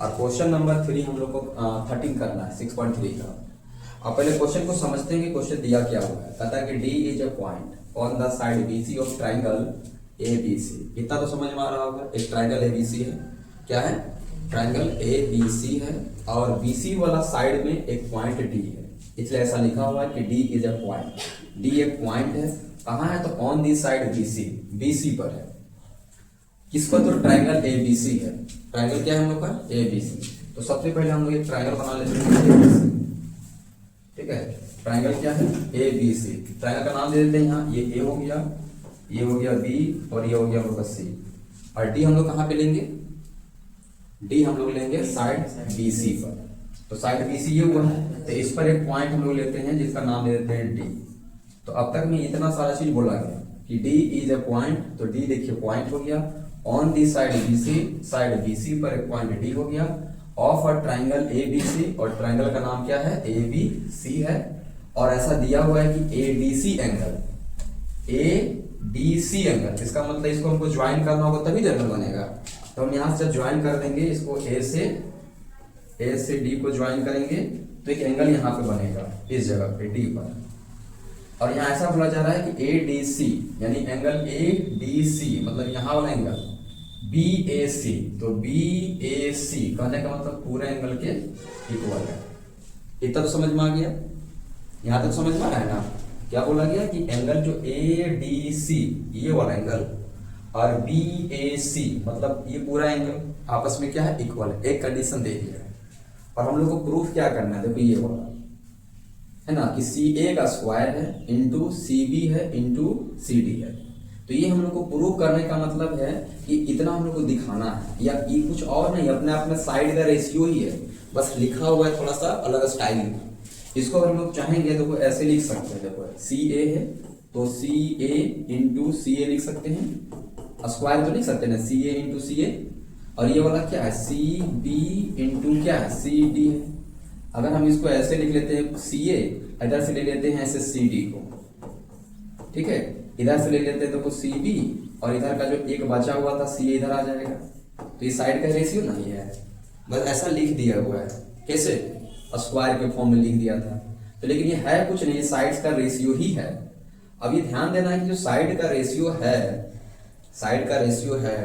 और question number 3 हम लोग को 13 करना है 6.3 का। अब पहले क्वेश्चन को समझते हैं कि क्वेश्चन दिया क्या हुआ है। कहता है कि D is a point on the side BC of triangle ABC. इतना तो समझ में आ रहा होगा, एक ट्राइंगल एबीसी है। क्या है? ट्राइंगल एबीसी है और बीसी वाला साइड में एक पॉइंट डी है, इसलिए ऐसा लिखा हुआ है कि D is a point. D एक पॉइंट है, कहाँ है? तो on the side BC, BC पर है। किस पर? तो ट्राइंगल एबीसी है। ट्राइंगल क्या है हम लोग का? एबीसी। तो सबसे पहले हम लोग एक ट्राइंगल बना लेते हैं एबीसी। ठीक है, ट्राइंगल क्या है? एबीसी। ट्राइंगल का नाम दे देते हैं यहाँ, ये ए हो गया, ये हो गया बी और ये हो गया हम लोग का सी। और डी हम लोग कहाँ पे लेंगे? डी हम लोग लेंगे साइड बीसी पर। तो साइड बीसी ये हुआ है, तो इस पर एक पॉइंट हम लोग लेते हैं जिसका नाम दे देते हैं डी। तो अब तक में इतना सारा चीज बोला गया कि डी इज ए पॉइंट, तो डी देखिए पॉइंट हो गया। On the side BC, side BC पर एक पॉइंट डी हो गया। ऑफ अ ट्राइंगल एबीसी, और ट्राइंगल का नाम क्या है? एबीसी है। और ऐसा दिया हुआ है कि एडीसी एंगल, एडीसी एंगल, इसका मतलब इसको हमको ज्वाइन करना होगा तभी एंगल बनेगा। तो हम यहां से ज्वाइन कर देंगे इसको, ए से डी को ज्वाइन करेंगे तो एक एंगल यहाँ पे बनेगा इस जगह पे डी पर। और यहाँ ऐसा बोला जा रहा है कि एडीसी यानी एंगल एडीसी मतलब यहाँ वाला एंगल बीएसी, तो बीएसी कहने का मतलब पूरे एंगल के इक्वल है। इतना तो समझ में आ गया, यहां तक समझ में आ रहा है ना? क्या बोला गया कि एंगल जो एडीसी ये वाला एंगल और बीएसी मतलब ये पूरा एंगल आपस में क्या है? इक्वल है। एक कंडीशन दे दिया है और हम लोग को प्रूफ क्या करना है? देखो ये वाला है ना कि सी ए का स्क्वायर है इंटू सी बी है इंटू सी डी है। तो ये हम लोग को प्रूव करने का मतलब है कि इतना हम लोग को दिखाना है, या ये कुछ और नहीं, अपने आप में साइड का रेशियो ही है, बस लिखा हुआ है थोड़ा सा अलग स्टाइल में। इसको हम लोग चाहेंगे तो ऐसे लिख सकते हैं। देखो सी ए है तो सी ए इंटू सी ए लिख सकते हैं, स्क्वायर तो लिख सकते हैं ना, सी ए इंटू सी ए। और ये वाला क्या है? सी बी इंटू क्या है? सी डी है। अगर हम इसको ऐसे लिख लेते हैं सी ए, इधर से ले लेते हैं ऐसे सी डी को, ठीक है, इधर से ले लेते हैं तो सी बी और इधर का जो एक बचा हुआ था सी ए इधर आ जाएगा। तो ये साइड का रेशियो नहीं है, बस ऐसा लिख दिया हुआ है। कैसे? स्क्वायर के फॉर्म में लिख दिया था। तो लेकिन ये है कुछ नहीं, साइड्स का रेशियो ही है। अब ये ध्यान देना है कि जो साइड का रेशियो है, साइड का रेशियो है,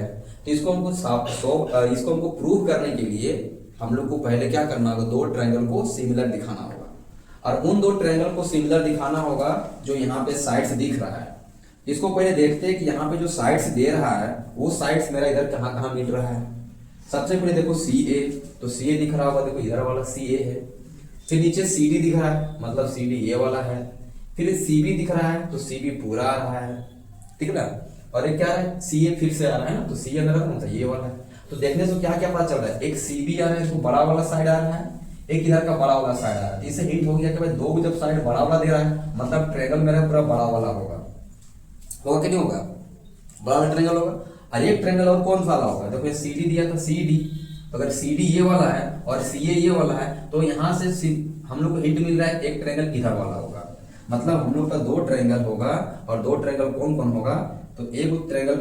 तो इसको हमको प्रूव करने के लिए हम लोग को पहले क्या करना होगा? दो ट्रायंगल को सिमिलर दिखाना होगा। और उन दो ट्रायंगल को सिमिलर दिखाना होगा जो यहाँ पे साइड्स दिख रहा है। इसको पहले देखते हैं कि यहाँ पे जो साइड्स दे रहा है वो साइड्स मेरा इधर कहाँ कहाँ मिल रहा है। सबसे पहले देखो सी ए, तो सी ए दिख रहा होगा, देखो इधर वाला सी ए है। फिर नीचे सी डी दिख रहा है, मतलब सी डी ये वाला है। फिर सी बी दिख रहा है तो सी बी पूरा आ रहा है, ठीक है ना? और ये क्या है? सी ए फिर से आ रहा है ना, तो सी ए अंदर कौन सा? ये वाला है। तो देखने से क्या क्या पता चल रहा है? एक सी बी आ रहा है, इसको बड़ा वाला साइड आ रहा है, एक इधर का बड़ा वाला साइड आ रहा है। इससे हिंट हो गया कि भाई दो जब साइड बड़ा वाला दे रहा है मतलब ट्रायंगल मेरा पूरा बड़ा वाला होगा कि नहीं होगा? बड़ा वाला ट्रायंगल होगा। और एक ट्रायंगल और कौन सा वाला होगा? देखो सी डी दिया था, सी डी, तो अगर सी डी ये वाला है और सी ए ये वाला है तो यहाँ से हम लोग को हिंट मिल रहा है एक ट्रायंगल इधर वाला होगा। मतलब हम लोग का दो ट्रायंगल होगा, और दो ट्रायंगल कौन कौन होगा? तो एक ट्रायंगल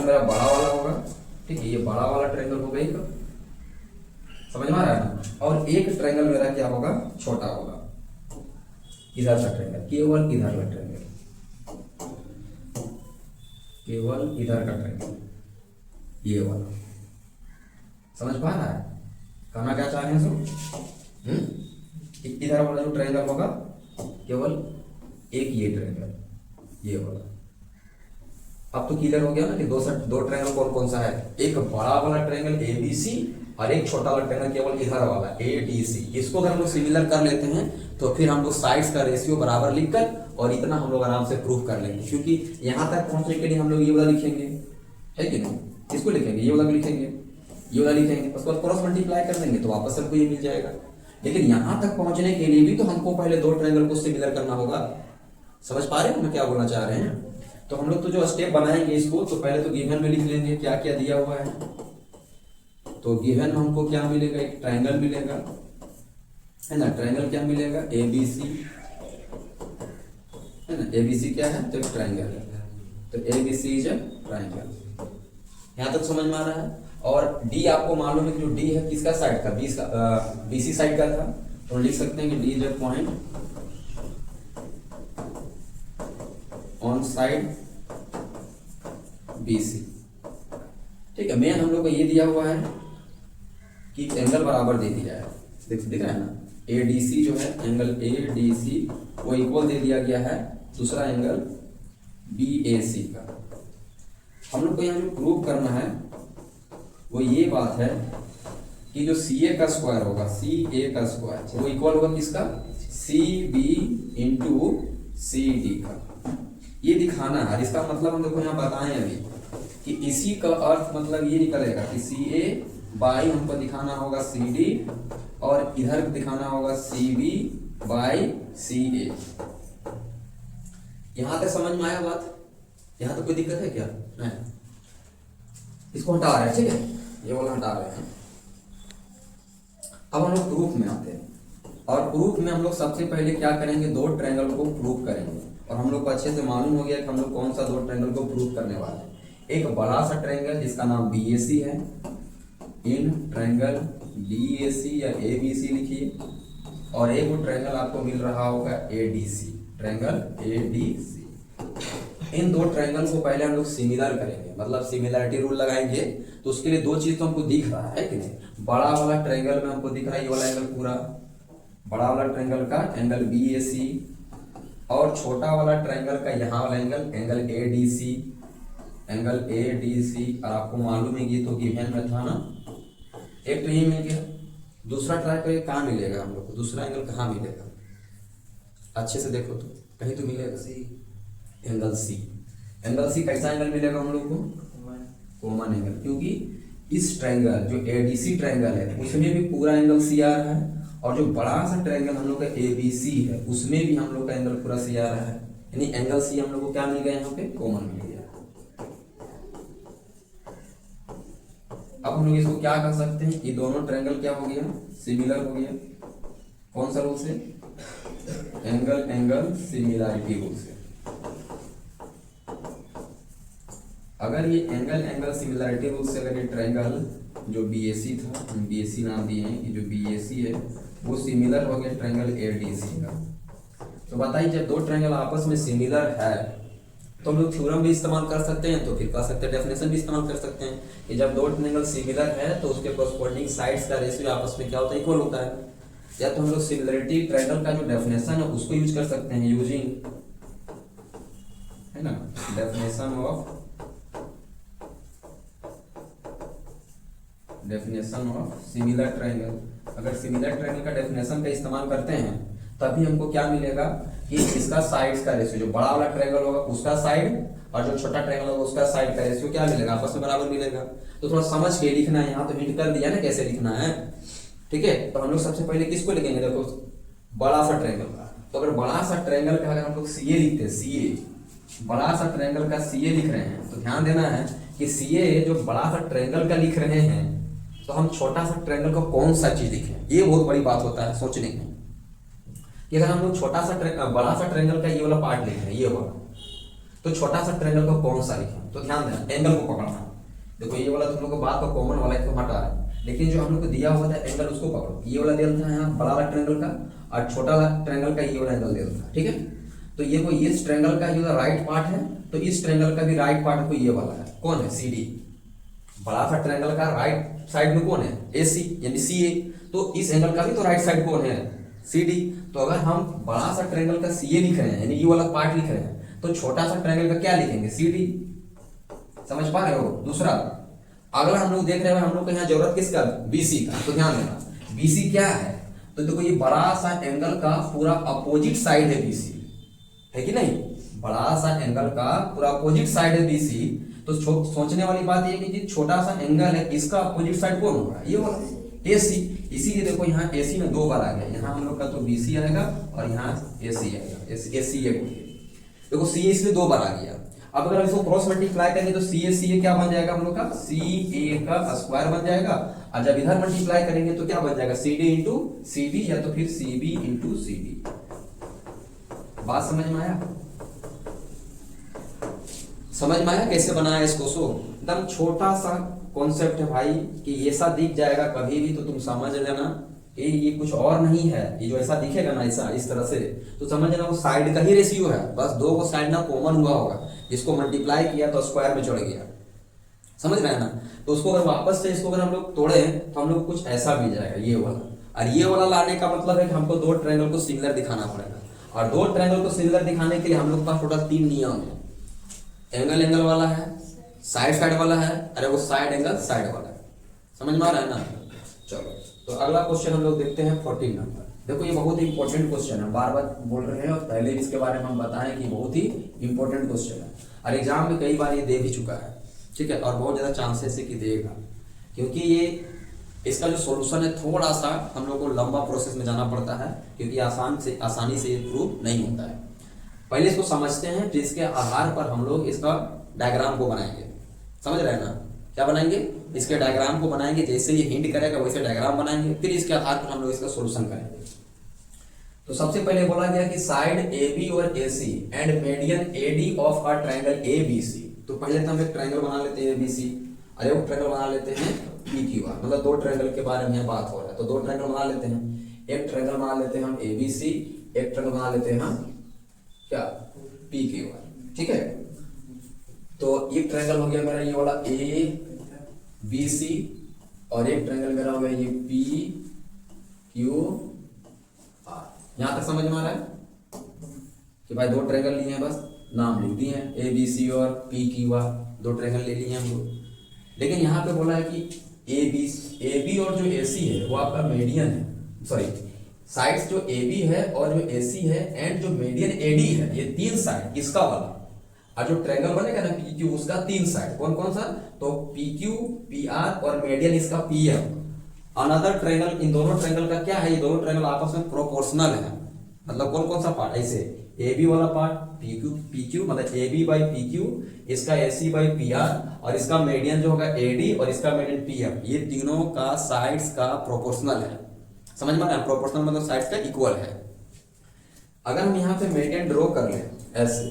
मेरा बड़ा वाला होगा, ठीक है, ये बड़ा वाला ट्रायंगल होगा एक, समझ में आ रहा है ना? और एक ट्रायंगल मेरा क्या होगा? छोटा होगा, इधर का ट्रायंगल, केवल इधर का ट्रायंगल, केवल इधर का ट्रायंगल, ये वाला। समझ पा रहा है कहना क्या चाह रहे हैं सब? इधर वाला जो ट्रायंगल होगा केवल एक ये ट्रायंगल, ये वाला। अब तो क्लियर हो गया ना कि दो ट्रायंगल कौन कौन सा है? एक बड़ा वाला ट्रायंगल एबीसी और एक छोटा वाला ट्रायंगल केवल इधर वाला एडीसी। इसको अगर हम लोग सिमिलर कर लेते हैं तो फिर हम लोग साइड्स का रेशियो बराबर लिखकर और इतना हम लोग आराम से प्रूफ कर लेंगे। क्योंकि यहां तक पहुंचने के लिए हम लोग ये वाला लिखेंगे, है कि नहीं? इसको लिखेंगे, ये वाला भी लिखेंगे, ये वाला लिखेंगे, उसके बाद क्रॉस मल्टीप्लाई कर देंगे तो वापस हमको ये मिल जाएगा। लेकिन यहां तक पहुंचने के लिए भी तो हमको पहले दो ट्रायंगल को सिमिलर करना होगा। समझ पा रहे हो मैं क्या बोलना चाह रहे हैं? तो हम लोग तो जो स्टेप बनाएंगे इसको, तो पहले तो गिवन में लिख लेंगे क्या क्या दिया हुआ है। तो गिवन में हमको क्या मिलेगा? एक ट्रायंगल मिलेगा, है ना? ट्रायंगल क्या मिलेगा? एबीसी, है ना? एबीसी क्या है? तो ट्रायंगल है, तो एबीसी इज अ ट्रायंगल। यहां तक समझ में आ रहा है? और डी आपको मालूम है कि जो डी है किसका साइड का, बीसी साइड का था, तो लिख सकते हैं कि D is a point on side BC. ठीक है, मेन हम लोग को ये दिया हुआ है कि एंगल बराबर दे दिया है, दिख रहा है ना, एडीसी जो है एंगल एडीसी वो इक्वल दे दिया गया है दूसरा एंगल बीएसी का। हम लोग को यहाँ जो प्रूव करना है वो ये बात है कि जो सी ए का स्क्वायर होगा, सी ए का स्क्वायर वो इक्वल होगा किसका, C B into C D का। ये दिखाना है, इसका मतलब हम लोग को यहाँ बताएं अभी कि इसी का अर्थ मतलब ये निकलेगा कि सी ए बाई हमको दिखाना होगा सी डी और इधर दिखाना होगा सी बी बाई सी ए। यहां तक समझ में आया बात? यहां तक कोई दिक्कत है क्या? नहीं, इसको हटा रहे हैं, ठीक है, ये वाला हटा रहे हैं। अब हम लोग प्रूफ में आते हैं, और प्रूफ में हम लोग सबसे पहले क्या करेंगे, दो ट्रायंगल को प्रूफ करेंगे। और हम लोग को अच्छे से मालूम हो गया कि हम लोग कौन सा दो ट्रायंगल को प्रूफ करने वाले हैं। एक बड़ा सा ट्रायंगल जिसका नाम बीएसी है, इन ट्रायंगल बीएसी या एबीसी लिखिए, और एक वो ट्रायंगल आपको मिल रहा होगा एडीसी, ट्रायंगल एडीसी। इन दो ट्रायंगल को पहले हम लोग सिमिलर करेंगे, मतलब सिमिलरिटी रूल लगाएंगे। तो उसके लिए दो चीज तो हमको दिख रहा है कि नहीं, बड़ा वाला ट्रायंगल में हमको दिख रहा है ये वाला एंगल पूरा, बड़ा वाला ट्रायंगल का एंगल बीएसी, और छोटा वाला ट्रायंगल का यहाँ वाला एंगल एडीसी, एंगल एडीसी। और आपको मालूम है ये तो गिवन में था ना, एक तो ये मिल गया, दूसरा ट्राई करिए कहाँ मिलेगा हम लोग को, दूसरा एंगल कहाँ मिलेगा, अच्छे से देखो तो कहीं तो मिलेगा सी, एंगल सी। एंगल सी कैसा एंगल मिलेगा हम लोग को, कॉमन एंगल, क्योंकि इस ट्रायंगल जो एडीसी ट्रायंगल है उसमें भी पूरा एंगल सी आ रहा है, और जो बड़ा सा ट्रायंगल हम लोग का एबीसी है उसमें भी हम लोग का एंगल पूरा सी आ रहा है, यानी एंगल सी हम लोग को क्या मिल गया यहाँ पे, कॉमन मिल गया। अब हम लोग इसको क्या कर सकते हैं, ये दोनों ट्रायंगल क्या हो गया, सिमिलर हो गया। कौन सा रूल से, एंगल सिमिलरिटी रूल से। अगर ये एंगल सिमिलरिटी रूल से अगर ये ट्रायंगल जो बीएसी था, बीएसी नाम दिए हैं कि जो बीएसी है वो सिमिलर हो गया ट्रायंगल एडीसी का, तो बताइए जब दो ट्रायंगल आपस में सिमिलर है तो हम लोग थ्योरम भी इस्तेमाल कर सकते हैं, तो फिर कह सकते हैं डेफिनेशन भी इस्तेमाल कर सकते हैं कि जब दो ट्रायंगल सिमिलर है तो उसके कॉरस्पॉन्डिंग साइड्स का रेशियो आपस में क्या होता है, इक्वल होता है। या तो हम लोग सिमिलरिटी ट्रायंगल का जो डेफिनेशन है उसको यूज कर सकते हैं, यूजिंग, है ना, डेफिनेशन ऑफ सिमिलर ट्रायंगल। अगर सिमिलर ट्रायंगल का डेफिनेशन का इस्तेमाल करते हैं तभी हमको क्या मिलेगा कि इसका साइड्स का रेशियो, जो बड़ा वाला ट्रायंगल होगा उसका साइड और जो छोटा ट्रायंगल होगा उसका साइड का रेशियो क्या मिलेगा, आपस में बराबर मिलेगा। तो थोड़ा समझ के लिखना है, यहाँ तो हिंट कर दिया ना कैसे लिखना है, ठीक है। तो हम लोग सबसे पहले किसको लिखेंगे, देखो बड़ा सा ट्रायंगल का। तो अगर बड़ा सा ट्रायंगल का अगर हम लोग सीए लिखते हैं, सीए, बड़ा सा ट्रायंगल का सीए लिख रहे हैं, तो ध्यान देना है कि सीए जो बड़ा सा ट्रायंगल का लिख रहे हैं तो हम छोटा सा ट्रायंगल का कौन सा चीज लिखें, ये बहुत बड़ी बात होता है सोचने में कि अगर हम लोग छोटा सा बड़ा सा ट्रायंगल का ये वाला पार्ट लिख रहे हैं, ये वाला, तो छोटा सा ट्रायंगल का कौन सा लिखें। तो ध्यान देना एंगल को पकड़ना, देखो ये वाला तुम लोग को बात का कॉमन वाला इसको हटा रहे हैं, लेकिन जो हम लोग को दिया हुआ था एंगल उसको पकड़ो। ये वाला दिया था यहाँ बड़ा वाला ट्रायंगल का और छोटा वाला ट्रायंगल का ये वाला एंगल दिया था, ठीक है। तो ये को इस ट्रायंगल का जो राइट पार्ट है, तो इस ट्रायंगल का भी राइट पार्ट को ये वाला है, कौन है, सी डी। बड़ा सा ट्रायंगल का राइट साइड में कौन है, ए सी यानी सी ए, तो इस एंगल का भी तो राइट साइड कौन है, सी डी। तो अगर हम बड़ा सा ट्रायंगल का सी ए लिख रहे हैं यानी ये वाला पार्ट लिख रहे हैं, तो छोटा सा ट्रायंगल का क्या लिखेंगे, सी डी। समझ पा रहे हो। दूसरा अगला हम लोग देख रहे हैं, हम लोग को यहाँ जरूरत किसका, बीसी का। तो ध्यान देना बीसी क्या है, तो देखो ये बड़ा सा एंगल का पूरा अपोजिट साइड है बीसी, है कि नहीं, बड़ा सा एंगल का पूरा अपोजिट साइड है बीसी। तो सोचने वाली बात ये कि छोटा सा एंगल है इसका अपोजिट साइड कौन होगा, ये वाला एसी। इसीलिए देखो यहाँ एसी में दो बार आ गया, यहाँ हम लोग का तो बीसी आएगा और यहाँ एसी आएगा, एसी देखो सी इसलिए दो बार आ गया। अब अगर इसको क्रॉस मल्टीप्लाई करेंगे तो सी ए क्या बन जाएगा हम लोग का, सी ए का स्क्वायर बन जाएगा। और जब इधर मल्टीप्लाई करेंगे तो क्या बन जाएगा, C D into C B या तो फिर C B into C D. बात समझ में आया, समझ में आया कैसे बनाया इसको। सो एकदम छोटा सा कॉन्सेप्ट है भाई कि ऐसा दिख जाएगा कभी भी तो तुम समझ लेना कि ये कुछ और नहीं है। ये जो ऐसा दिखेगा ना ऐसा इस तरह से तो समझ लेना वो साइड का ही रेशियो है, बस दो को साइड ना कॉमन हुआ होगा, जिसको मल्टीप्लाई किया तो स्क्वायर में चढ़ गया, समझ रहे हैं ना। तो उसको अगर वापस से इसको अगर हम लोग तोड़े तो हम लोग कुछ ऐसा मिल जाएगा ये वाला। और ये वाला लाने का मतलब है कि हमको दो ट्रायंगल को सिमिलर दिखाना पड़ेगा, और दो ट्रायंगल को सिमिलर दिखाने के लिए हम लोग के पास टोटल 3 नियम है। एंगल एंगल वाला है, साइड साइड वाला है, अरे वो साइड एंगल साइड वाला है, समझ में आ रहा है ना। चलो तो अगला क्वेश्चन हम लोग देखते हैं 14 नंबर। देखो ये बहुत ही इंपॉर्टेंट क्वेश्चन है, बार बार बोल रहे हैं और पहले भी इसके बारे में हम बताएं कि बहुत ही इंपॉर्टेंट क्वेश्चन है और एग्जाम में कई बार ये दे भी चुका है, ठीक है, और बहुत ज्यादा चांसेस है कि देगा, क्योंकि ये इसका जो सॉल्यूशन है थोड़ा सा हम लोग को लंबा प्रोसेस में जाना पड़ता है, क्योंकि आसानी से ये प्रूव नहीं होता है। पहले इसको समझते हैं, फिर इसके आधार पर हम लोग इसका डायग्राम को बनाएंगे, समझ रहे हैं ना। क्या बनाएंगे, इसके डायग्राम को बनाएंगे, जैसे ये हिंट करेगा वैसे डायग्राम बनाएंगे, फिर इसके आधार पर हम लोग इसका सॉल्यूशन करेंगे। तो सबसे पहले बोला गया कि साइड AB और AC and median AD of a triangle ABC। तो पहले तो हम एक ट्रायंगल बना लेते हैं ABC और एक ट्रायंगल बना लेते हैं PQR, मतलब दो ट्रायंगल के बारे में बात हो रहा है। तो दो ट्रायंगल बना लेते हैं, एक ट्रायंगल बना लेते हैं हम ABC, एक ट्रायंगल बना लेते हैं हम क्या PQR, ठीक है। तो एक ट्रायंगल हो गया मेरा ये वाला ABC और एक ट्रायंगल मेरा हो गया ये PQR। यहां तक समझ में आ रहा है कि भाई दो ट्रायंगल लिए हैं, बस नाम लिख दिए हैं ABC और PQR, दो ट्रायंगल ले लिए हम लोग। लेकिन यहाँ पे बोला है कि AB और जो AC है वो आपका मीडियन है, सॉरी साइड्स जो AB है और जो AC है एंड जो मीडियन AD है, ये 3 साइड इसका वाला, और जो ट्रायंगल बनेगा ना PQ उसका 3 साइड कौन कौन सा, तो PQ PR और मीडियन इसका PM। अनदर ट्रायंगल, इन दोनों ट्रायंगल का क्या है, ये दोनों ट्रायंगल आपस में प्रोपोर्शनल है, मतलब कौन कौन सा पार्ट, ऐसे AB वाला पार्ट PQ मतलब AB बाई PQ, इसका AC बाई PR और इसका मीडियन जो होगा AD और इसका मीडियन PM, ये तीनों का साइड्स का प्रोपोर्शनल है, समझ में आ रहा है। प्रोपोर्शनल मतलब साइड्स का इक्वल है। अगर हम यहाँ पे मीडियन ड्रॉ कर लें ऐसे,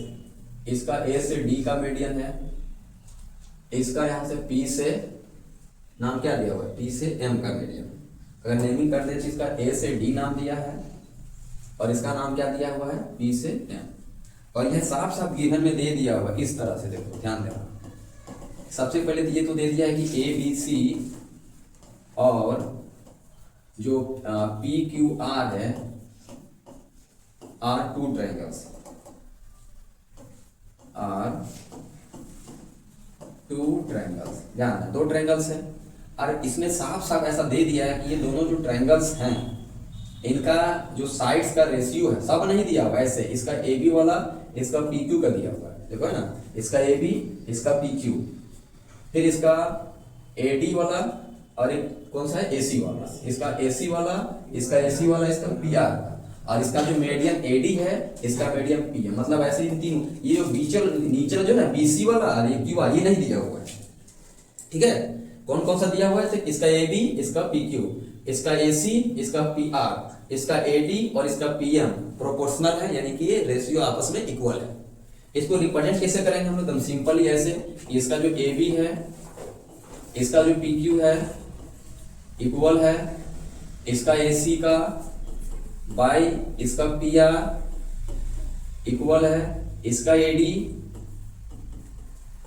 इसका A से D का मीडियन है, इसका यहाँ से P से नाम क्या दिया हुआ है, P से M का मीडियन। अगर नेमिंग कर दे तो इसका A से D नाम दिया है और इसका नाम क्या दिया हुआ है P से M, और यह साफ साफ गिवन में दे दिया हुआ इस तरह से, देखो ध्यान देना। सबसे पहले तो ये तो दे दिया है कि ABC और जो PQR है आर 2 ट्रायंगल्स, आर 2 ट्रायंगल्स, ध्यान है 2 ट्रायंगल्स है। और इसमें साफ साफ ऐसा दे दिया है कि ये दोनों जो ट्रायंगल्स हैं इनका जो साइड्स का रेशियो है, सब नहीं दिया हुआ ऐसे, इसका AB वाला इसका PQ का दिया हुआ है, देखो है ना, इसका AB इसका PQ, फिर इसका AD वाला और एक कौन सा है AC वाला, इसका AC वाला इसका AC वाला इसका PR, और इसका जो मीडियन AD है इसका मीडियन PM, मतलब ऐसे इन तीन, ये जो नीचे जो ना BC वाला और ये QR ये नहीं दिया हुआ है, ठीक है। कौन कौन सा दिया हुआ है, इसका AB इसका PQ, इसका AC इसका PR, इसका AD और इसका PM प्रोपोर्शनल है, यानी कि ये रेशियो आपस में इक्वल है। इसको रिप्रेजेंट कैसे करेंगे हम लोग, एकदम सिंपल ही ऐसे, इसका जो AB है इसका जो PQ है इक्वल है इसका AC का बाई इसका PR इक्वल है इसका AD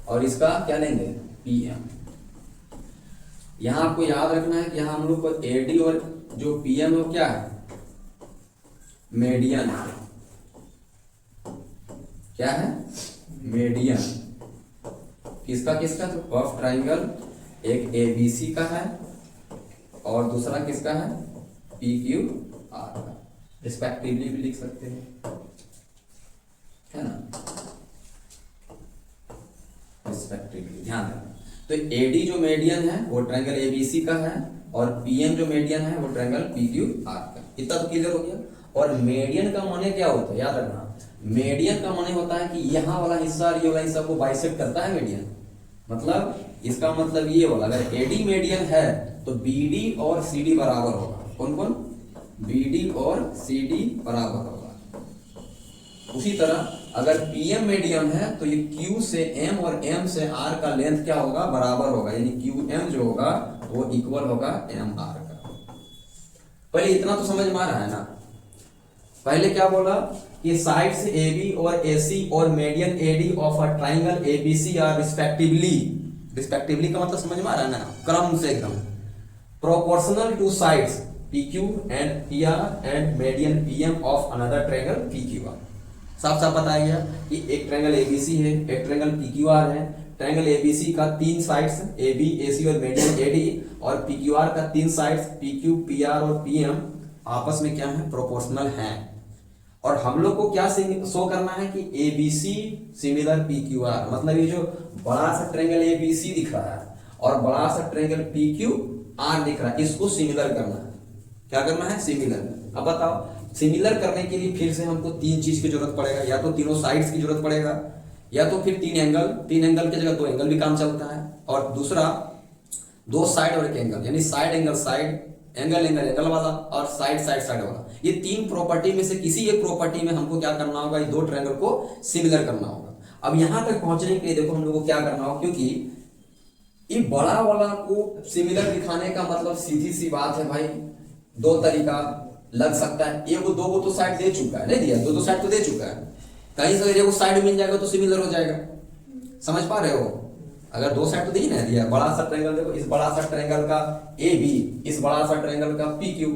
और इसका क्या लेंगे PM। यहां आपको याद रखना है कि यहां हम लोग को AD और जो PM है वो क्या है, मीडियन है, क्या है मीडियन, किसका किसका, तो ऑफ ट्रायंगल, एक ABC का है और दूसरा किसका है PQR का, रिस्पेक्टिवली भी लिख सकते हैं, है ना, रिस्पेक्टिवली, ध्यान रखना। तो AD जो मीडियन है वो ट्रायंगल ABC का है और PM जो मीडियन है वो ट्रायंगल PQR का, इतना तो क्लियर हो गया। और मीडियन का माने क्या होता है, याद रखना, मीडियन का माने होता है कि यहाँ वाला हिस्सा और ये वाला हिस्सा को बाइसेक्ट करता है मीडियन, मतलब इसका मतलब ये वाला, अगर AD मीडियन है तो BD और CD बराबर होगा, कौन कौन, BD और CD बराबर होगा, उसी तरह अगर पीएम मीडियम है तो ये क्यू से एम और एम से आर का लेंथ क्या होगा, बराबर होगा, यानी क्यू एम जो होगा वो इक्वल होगा एम आर का। पहले इतना तो समझ में आ रहा है ना। पहले क्या बोला कि साइड्स AB और AC और median AD of a triangle ABC are respectively का मतलब समझ में आ रहा है ना, क्रम से एकदम proportional two sides PQ and PR and median PM of another triangle PQR। साफ साफ बताया गया कि एक ट्रायंगल ABC है, एक ट्रायंगल PQR है। ट्रायंगल ABC का 3 साइड्स AB, AC और मीडियन AD और PQR का 3 साइड्स PQ, PR और PM आपस में क्या है, प्रोपोर्शनल हैं। और हम लोग को क्या शो करना है कि ABC सिमिलर PQR, मतलब ये जो बड़ा सा ट्रायंगल ABC दिख रहा है और बड़ा सा ट्रायंगल PQR दिख रहा है, इसको सिमिलर करना है। क्या करना है, सिमिलर। अब बताओ सिमिलर करने के लिए फिर से हमको 3 चीज की जरूरत पड़ेगा, या तो तीनों साइड्स की जरूरत पड़ेगा, या तो फिर 3 एंगल की जगह 2 एंगल भी काम चलता है, और दूसरा 2 साइड और 1 एंगल, यानी साइड एंगल साइड, एंगल वाला, और साइड वाला। ये 3 प्रॉपर्टी में से किसी एक प्रॉपर्टी में हमको क्या करना होगा, ये 2 ट्रायंगल को सिमिलर करना होगा। अब यहां तक पहुंचने के लिए देखो हम लोग को क्या करना होगा, क्योंकि ये बड़ा वाला को सिमिलर दिखाने का मतलब सीधी सी बात है भाई, 2 तरीका लग सकता है। एगो 2 तो साइड दे चुका है, नहीं दिया, 2 साइड तो दे चुका है, कहीं से एगो साइड मिल जाएगा तो सिमिलर हो जाएगा। समझ पा रहे हो, अगर 2 साइड तो दे ही नहीं दिया, बड़ा सा ट्रायंगल देखो, इस बड़ा सा ट्रायंगल का AB, इस बड़ा सा ट्रायंगल का PQ,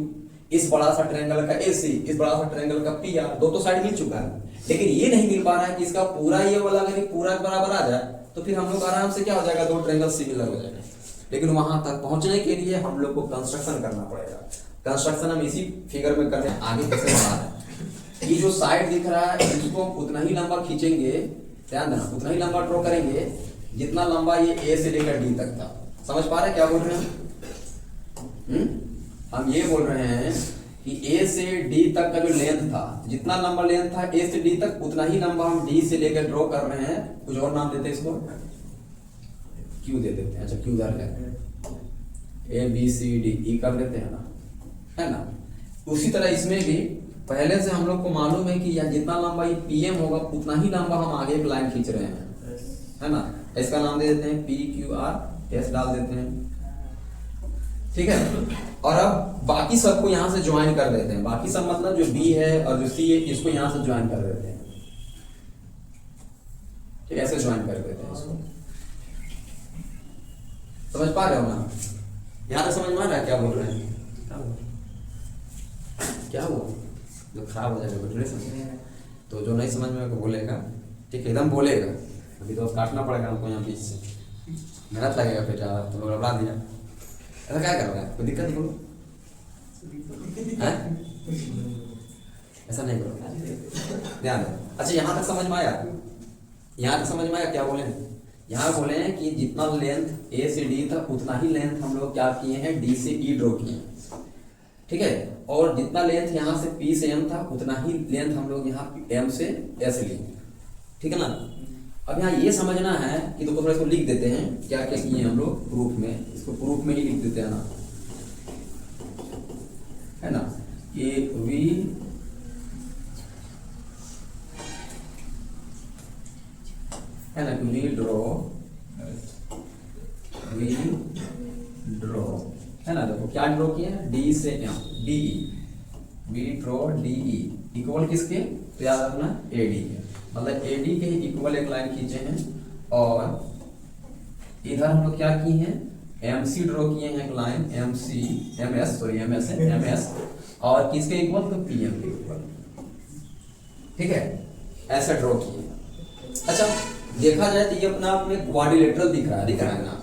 इस बड़ा सा ट्रायंगल का AC, इस बड़ा सा ट्रायंगल का PR, 2 तो साइड मिल चुका है, लेकिन ये नहीं मिल पा रहा है कि इसका पूरा ये वाला अगर पूरा बराबर आ जाए तो फिर हम लोग आराम से क्या हो जाएगा, 2 ट्रायंगल सिमिलर हो जाएगा। लेकिन वहां तक पहुंचने के लिए हम लोग को कंस्ट्रक्शन करना पड़ेगा। कंस्ट्रक्शन हम इसी फिगर में करने आगे कैसे बढ़ा है। ये जो साइड दिख रहा है इसको उतना ही लंबा खींचेंगे, ध्यान देना, उतना ही लंबा ड्रॉ करेंगे जितना लंबा ये A से लेकर D तक था। समझ पा रहे क्या बोल रहे हैं हम ये बोल रहे हैं कि A से D तक का जो लेंथ था, जितना लंबा लेंथ था A से D तक, उतना ही लंबा हम D से लेकर ड्रॉ कर रहे हैं। कुछ और नाम देते हैं इसको, Q दे देते हैं। अच्छा Q धर लेते हैं, ABCDE कर लेते हैं ना, है ना। उसी तरह इसमें भी पहले से हम लोग को मालूम है कि यह जितना लंबा ये PM होगा उतना ही लंबा हम आगे एक लाइन खींच रहे हैं, है ना। इसका नाम दे देते हैं PQR, S डाल देते हैं, ठीक है। और अब बाकी सबको यहां से ज्वाइन कर देते हैं। बाकी सब मतलब जो B है और जो C है, इसको यहां से ज्वाइन कर देते हैं, ठीक है, ऐसे ज्वाइन कर देते हैं इसको। समझ पा रहे हो ना, यहां तक समझ में आ रहा है क्या बोल रहे हैं, क्या हुआ जो खराब हो जाएगा, तो जो नहीं समझ में बोलेगा, ठीक है, एकदम बोलेगा। अभी तो काटना पड़ेगा हमको यहाँ बीच से, मेहनत लगेगा बेटा, तुम लोग लड़ा दिया, ऐसा क्या कर रहा है, कोई दिक्कत बोलो, ऐसा नहीं करो, ध्यान दो। अच्छा यहाँ तक समझ में आया, यहाँ तक समझ में आया क्या बोले, यहाँ बोले हैं कि जितना लेंथ A से D था उतना ही लेंथ हम लोग क्या किए हैं, D से E ड्रॉ किए हैं, ठीक है। और जितना लेंथ यहाँ से P से M था उतना ही लेंथ हम लोग यहाँ M से S लिए, ठीक है ना। अब यहाँ ये समझना है कि तो थोड़ा इसको लिख देते हैं क्या क्या किए हम लोग प्रूफ में, इसको प्रूफ में ही लिख देते हैं ना, है ना, कि वी है ना, वी ड्रॉ है ना। देखो क्या ड्रॉ किया, D से M, DE, we draw DE equal किसके, तो याद रखना AD के, मतलब AD के इक्वल एक लाइन खींचे हैं। और इधर हम लोग क्या किए हैं, MC ड्रॉ किए हैं एक लाइन, MS, और किसके इक्वल, तो PM के इक्वल, ठीक है, ऐसा ड्रॉ किए। अच्छा देखा जाए तो ये अपना आप में क्वाड्रिलेटरल दिख रहा है ना।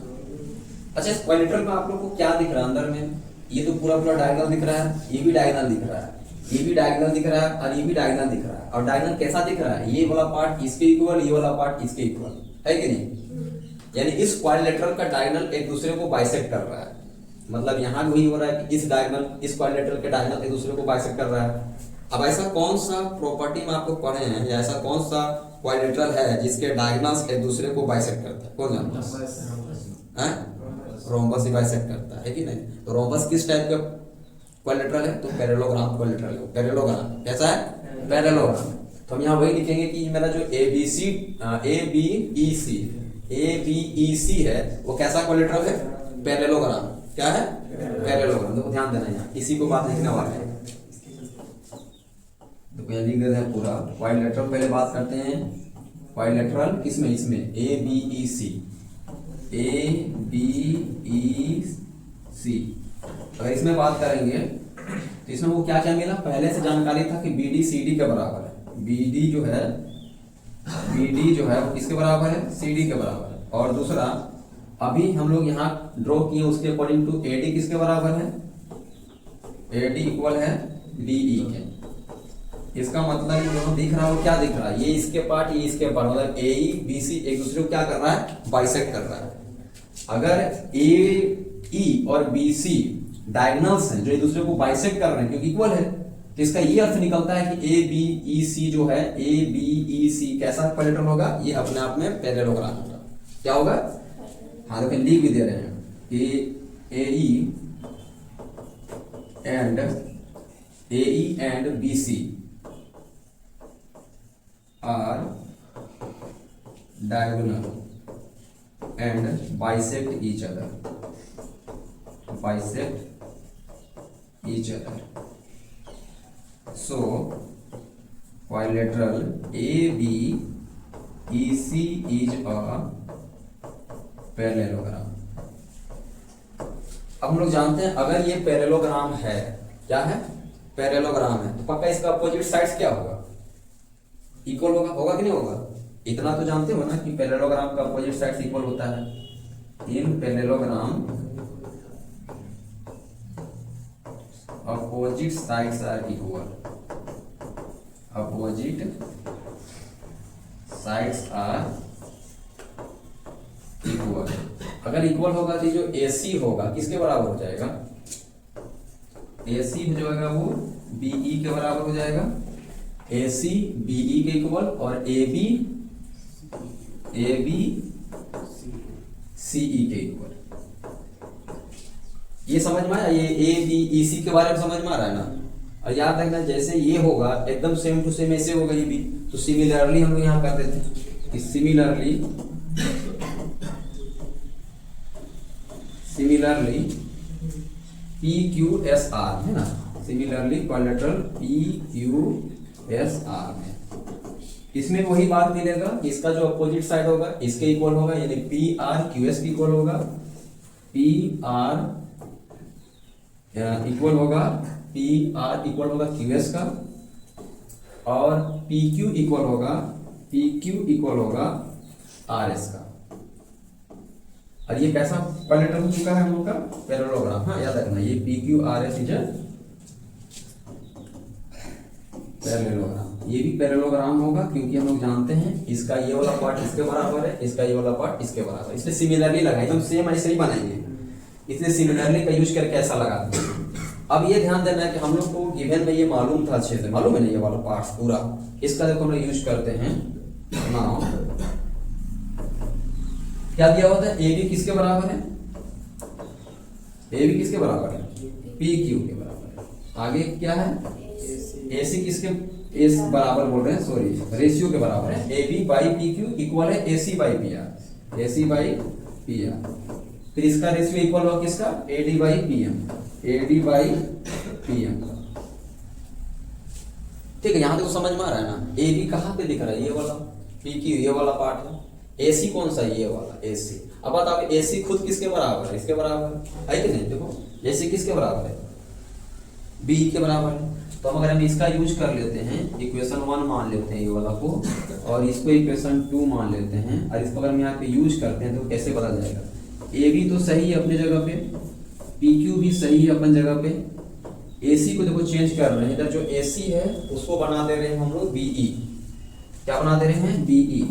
अच्छा इस क्वाड्रिलेटरल में आप लोग को क्या दिख रहा है अंदर में, ये तो पूरा डायगोनल दिख रहा है, ये भी डायगोनल दिख रहा है, ये भी डायगोनल दिख रहा है, और ये भी डायगोनल दिख रहा है। और डायगोनल कैसा दिख रहा है, ये वाला पार्ट इसके इक्वल, ये वाला पार्ट इसके इक्वल, है कि नहीं। यानी इस क्वाड्रिलेटरल का डायगोनल एक दूसरे को बाइसेक्ट कर रहा है, मतलब यहाँ भी वही हो रहा है कि इस डायगोनल, इस क्वाड्रिलेटरल के डायगोनल एक दूसरे को बाइसेक्ट कर रहा है। अब ऐसा कौन सा प्रॉपर्टी में आपको पढ़े हैं, या ऐसा कौन सा क्वाड्रिलेटरल है जिसके डायगोनल्स एक दूसरे को बाइसेक्ट करता है, कौन जानता है, रोम्बस ही बाइसेक्ट करता है कि नहीं। तो रोम्बस किस टाइप का क्वाड्रिलेटरल है, तो पैरेललोग्राम क्वाड्रिलेटरल है। पैरेललोग्राम कैसा है, पैरेललोग्राम, तो हम यहाँ वही लिखेंगे कि मेरा जो ए बी ई सी है वो कैसा कोलेटरल है, पैरेललोग्राम। क्या है, पैरेललोग्राम। देखो ध्यान देना, यहाँ इसी को बात लिखने वाले हैं। देखो यहाँ लिख देते हैं पूरा। क्वाड्रिलेटरल पहले बात करते हैं। क्वाड्रिलेटरल किसमें, इसमें ए बी ई सी। अगर इसमें बात करेंगे तो इसमें वो क्या क्या मिला, पहले से जानकारी था कि बी डी सी डी के बराबर है। बी डी जो है वो किसके बराबर है, सी डी के बराबर है। और दूसरा अभी हम लोग यहाँ ड्रॉ किए उसके अकॉर्डिंग टू ए डी किसके बराबर है, ए डी इक्वल है डी ई के। इसका मतलब जो दिख रहा है वो क्या दिख रहा है, ये इसके पार्ट ये इसके पार्ट, मतलब ए ई बी सी एक दूसरे को क्या कर रहा है, बाइसेक्ट कर रहा है। अगर ए ई और बी सी डायगोनल्स हैं जो एक दूसरे को बाइसेक्ट कर रहे हैं क्योंकि इक्वल है, तो इसका ये अर्थ निकलता है कि ए बी ई सी जो है, ए बी ई सी कैसा पैरेलल होगा, ये अपने आप में पैरेललोग्राम होगा। क्या होगा, हाँ देखो लिख भी दे रहे हैं, A E and B C are diagonal and bisect each other. So quadrilateral ABEC is a parallelogram. अब हम लोग जानते हैं अगर ये पैरेललोग्राम है, क्या है, पैरेललोग्राम है, तो पक्का इसका अपोजिट साइड्स क्या होगा, इक्वल होगा कि नहीं होगा। इतना तो जानते हो ना कि पैरेललोग्राम का अपोजिट साइड्स इक्वल होता है। In parallelogram opposite sides are equal, opposite sides are equal. अगर इक्वल होगा तो जो AC होगा किसके बराबर हो जाएगा, AC हो जाएगा वो BE के बराबर हो जाएगा, AC BE के इक्वल, और AB CE के इक्वल। ये समझ में आया, ये ABEC के बारे में समझ में आ रहा है ना। और याद रखना जैसे ये होगा एकदम सेम टू सेम ऐसे होगा ये भी, तो सिमिलरली हम लोग यहाँ कर देते हैं कि सिमिलरली PQSR है ना, सिमिलरली क्वाड्रिलेटरल PQSR में इसमें वही बात मिलेगा, इसका जो अपोजिट साइड होगा इसके इक्वल होगा, यानी PR QS के इक्वल होगा, PR इक्वल होगा QS का, और PQ इक्वल होगा RS का। और ये कैसा पैरेलल हो चुका है हम लोग का पैरेललोग्राम। हाँ याद रखना ये PQRS इज पैरेललोग्राम। ये भी पैरेललोग्राम होगा क्योंकि हम लोग जानते हैं इसका ये वाला पार्ट इसके बराबर है, इसका ये वाला पार्ट इसके बराबर है, इसलिए सिमिलरली लगाएंगे, एकदम सेम ऐसे ही बनाएंगे, इसलिए सिमिलरली का यूज करके ऐसा लगाते हैं। अब ये ध्यान देना है कि हम लोग को गिवन में ये मालूम था, अच्छे से मालूम है ना ये वाला पार्ट पूरा, इसका देखो हम लोग यूज करते हैं। नाउ क्या दिया होता है, AB किसके बराबर है, AB किसके बराबर है, PQ के बराबर है। आगे क्या है, AC किसके, एस बराबर बोल रहे हैं, सॉरी रेशियो के बराबर है, AB बाई PQ इक्वल है AC बाई PR, फिर इसका रेशियो इक्वल होगा किसका, AD बाई PM। ठीक है, यहां तक तो समझ में आ रहा है ना। AB कहाँ पे दिख रहा है, ये वाला, PQ ये वाला पार्ट है, AC कौन सा, ये वाला AC। अब बात आप AC खुद किसके बराबर है, इसके बराबर है कि नहीं। देखो AC किसके बराबर है, B के बराबर है। तो अगर हम इसका यूज कर लेते हैं, इक्वेशन 1 मान लेते हैं ये वाला को, और इसको इक्वेशन 2 मान लेते हैं, और इसको अगर हम यहाँ पे यूज करते हैं तो कैसे बदल जाएगा, AB तो सही है अपनी जगह पे, PQ भी सही है अपनी जगह पे, AC को देखो चेंज कर रहे हैं, इधर जो AC है उसको बना दे रहे हैं हम लोग BE। क्या बना दे रहे हैं, BE।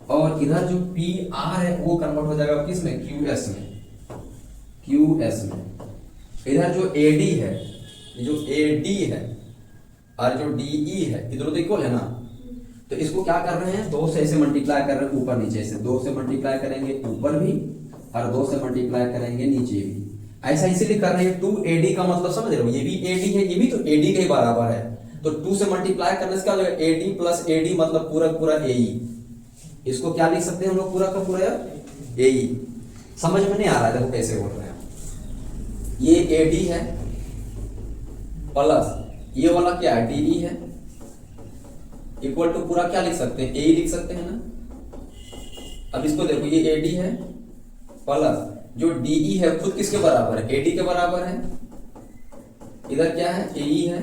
और इधर जो PR है वो कन्वर्ट हो जाएगा किस में, QS में। इधर जो AD है, जो AD है और जो DE है, इधर तो इक्वल है ना, तो इसको क्या कर रहे हैं, 2 से ऐसे मल्टीप्लाई कर रहे हैं ऊपर नीचे से, 2 से मल्टीप्लाई करेंगे ऊपर भी और 2 से मल्टीप्लाई करेंगे नीचे भी। ऐसा इसीलिए कर रहे हैं 2AD का मतलब समझ रहे हो, ये भी AD है, ये भी तो AD के बराबर है। तो 2 से मल्टीप्लाई करने से क्या हो जाएगा, AD प्लस AD मतलब पूरा पूरा AE। इसको क्या लिख सकते हैं हम लोग, पूरा का पूरा AE। समझ में नहीं आ रहा है, देखो कैसे बोल रहे हैं। ये AD है प्लस ये वाला क्या है, DE है, इक्वल टू पूरा क्या लिख सकते हैं, AE लिख सकते हैं ना। अब इसको देखो, ये AD है प्लस जो DE है खुद किसके बराबर है, AD के बराबर है। इधर क्या है, AE है,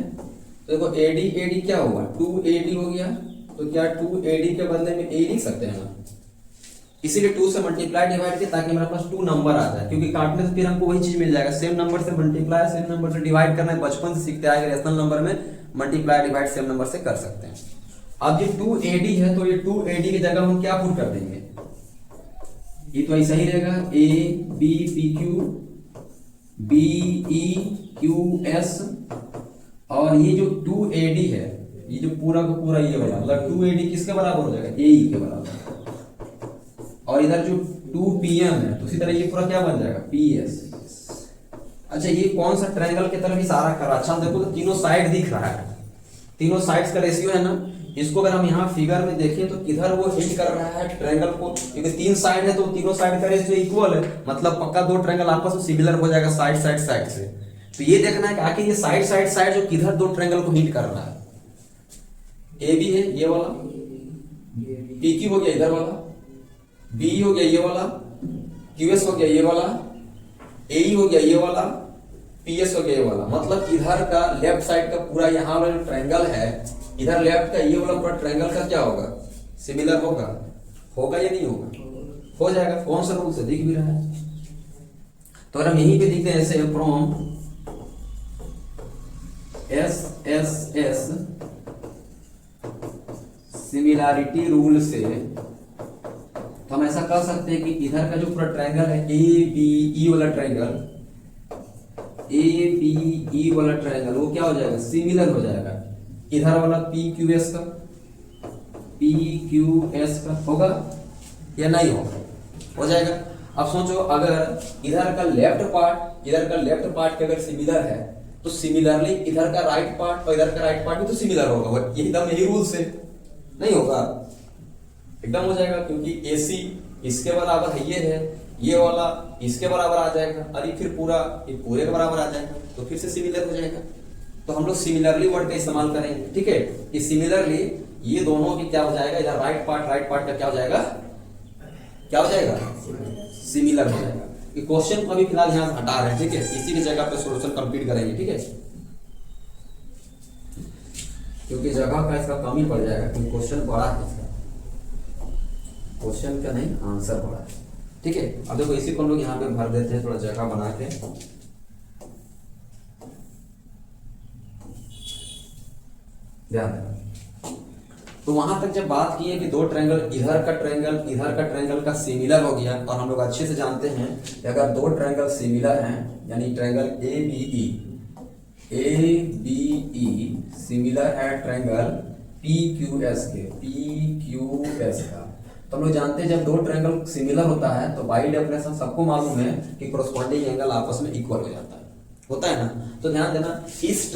तो देखो AD क्या हुआ, 2AD हो गया। तो क्या 2AD के बदले में AE लिख सकते हैं ना, इसीलिए 2 से मल्टीप्लाई डिवाइड किया ताकि मेरे पास 2 नंबर आ जाए, क्योंकि काटने से फिर हमको वही चीज मिल जाएगा, सेम नंबर से मल्टीप्लाई सेम नंबर से डिवाइड करना है, बचपन से सीखते आए रेशनल नंबर में मल्टीप्लाई डिवाइड सेम नंबर से कर सकते हैं। अब ये 2AD है तो ये 2AD की जगह हम क्या पुट कर देंगे, ये तो ऐसा ही रहेगा, ABPQ BEQS, और ये जो 2AD है, ये जो पूरा का पूरा ये वाला मतलब 2AD किसके बराबर हो जाएगा, AE के बराबर। और इधर जो 2PM है तो उसी तरह ये पूरा क्या बन जाएगा, PS। अच्छा, ये कौन सा ट्रायंगल की तरफ इशारा कर रहा है, अच्छा देखो तो तीनों साइड दिख रहा है, तीनों साइड्स का रेशियो है ना। इसको अगर हम यहाँ फिगर में देखें तो किधर वो हिट कर रहा है ट्रायंगल को, क्योंकि 3 साइड है तो तीनों साइड का रेशियो इक्वल है, मतलब पक्का 2 ट्रायंगल आपस में सिमिलर हो जाएगा साइड साइड साइड से। तो ये देखना है कि आखिर ये साइड साइड साइड जो किधर 2 ट्रायंगल को हिट कर रहा है, AB है ये वाला, PQ हो गया इधर वाला, BE हो गया ये वाला, QS हो गया ये वाला, AE हो गया ये वाला, PS हो गया ये वाला। मतलब इधर का लेफ्ट साइड का पूरा यहाँ वाला जो ट्रायंगल है, इधर लेफ्ट का ये वाला पूरा ट्रायंगल का क्या होगा, सिमिलर होगा, होगा या नहीं होगा, हो जाएगा। कौन सा रूल से दिख भी रहा है, तो अगर हम यहीं पे दिखते हैं ऐसे फ्रॉम SSS सिमिलैरिटी रूल से, तो हम ऐसा कर सकते हैं कि इधर का जो पूरा ट्रायंगल है ABE वाला ट्रायंगल, ABE वाला ट्रायंगल वो क्या हो जाएगा, सिमिलर हो जाएगा। इधर वाला PQS का होगा या नहीं होगा, हो जाएगा। अब सोचो अगर इधर का लेफ्ट पार्ट अगर सिमिलर है तो सिमिलरली इधर का राइट पार्ट और इधर का राइट पार्ट भी तो सिमिलर होगा, एकदम यही रूल से नहीं होगा, एकदम हो जाएगा, क्योंकि AC इसके बराबर है, ये वाला इसके बराबर आ जाएगा, और ये फिर पूरा ये पूरे के बराबर आ जाएगा, तो फिर से सिमिलर हो जाएगा। तो हम लोग सिमिलरली वर्ड का इस्तेमाल करेंगे, ठीक है। कि सिमिलरली ये दोनों की क्या हो जाएगा, इधर राइट पार्ट का क्या हो जाएगा, सिमिलर हो जाएगा। ये क्वेश्चन को अभी फिलहाल यहाँ से हटा रहे हैं, ठीक है, इसी की जगह पे सॉल्यूशन कंप्लीट करेंगे, ठीक है, क्योंकि जगह का इसका कम ही पड़ जाएगा, क्योंकि क्वेश्चन बड़ा है इसका, क्वेश्चन का नहीं आंसर बड़ा है, ठीक है। अब देखो इसी को हम लोग यहाँ पे भर देते हैं, थोड़ा जगह बना के, ध्यान देना। तो वहां तक जब बात की है कि 2 ट्रायंगल, इधर का ट्रायंगल का सिमिलर हो गया, और हम लोग अच्छे से जानते हैं कि अगर 2 ट्रायंगल सिमिलर हैं, यानी ट्रायंगल ABE सिमिलर है ट्रायंगल PQS का, तो हम लोग जानते हैं जब 2 ट्रायंगल सिमिलर होता है तो बाई डेफिनेशन सबको मालूम है कि कोरस्पॉन्डिंग एंगल आपस में इक्वल हो जाता है, होता है ना। तो ध्यान देना, इस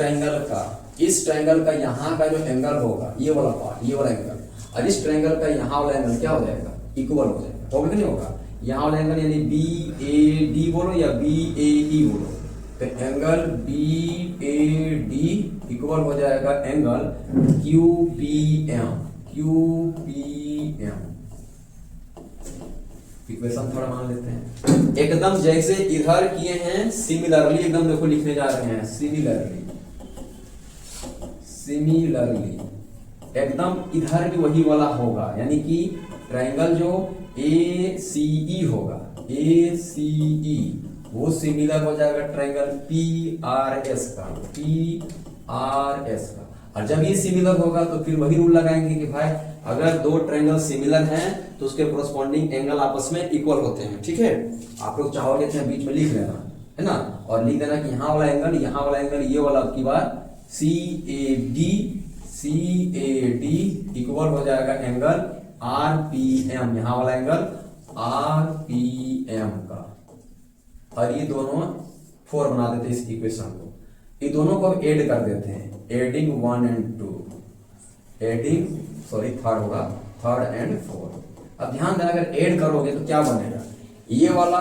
ट्रायंगल का यहाँ का जो एंगल होगा, ये वाला पार्ट, ये वाला एंगल, और इस ट्रायंगल का यहाँ वाला एंगल क्या हो जाएगा, इक्वल हो जाएगा, होगा कि नहीं होगा। यहाँ वाला एंगल यानी BAD बोलो या BAE बोलो, तो एंगल BAD इक्वल हो जाएगा एंगल QPM। इक्वेशन थोड़ा मान लेते हैं, एकदम जैसे इधर किए हैं सिमिलरली, एकदम देखो लिखने जा रहे हैं सिमिलरली, एकदम इधर भी वही वाला होगा, यानी कि ट्रायंगल जो ACE होगा, ACE वो सिमिलर हो जाएगा ट्रायंगल PRS का। और जब ये सिमिलर होगा तो फिर वही रूल लगाएंगे कि भाई अगर 2 ट्रायंगल सिमिलर हैं तो उसके कोरस्पॉन्डिंग एंगल आपस में इक्वल होते हैं, ठीक है। आप लोग चाहोगे तो बीच में लिख लेना, है ना, और लिख देना कि यहाँ वाला एंगल ये वाला आपकी बार CAD इक्वल हो जाएगा एंगल RPM, यहाँ वाला एंगल RPM का, और ये दोनों 4 बना देते इस इक्वेशन को। ये दोनों को अब ऐड कर देते हैं, adding 1 and 2, adding sorry third होगा, थर्ड एंड फोर्थ। अब ध्यान देना, अगर ऐड करोगे तो क्या बनेगा, ये वाला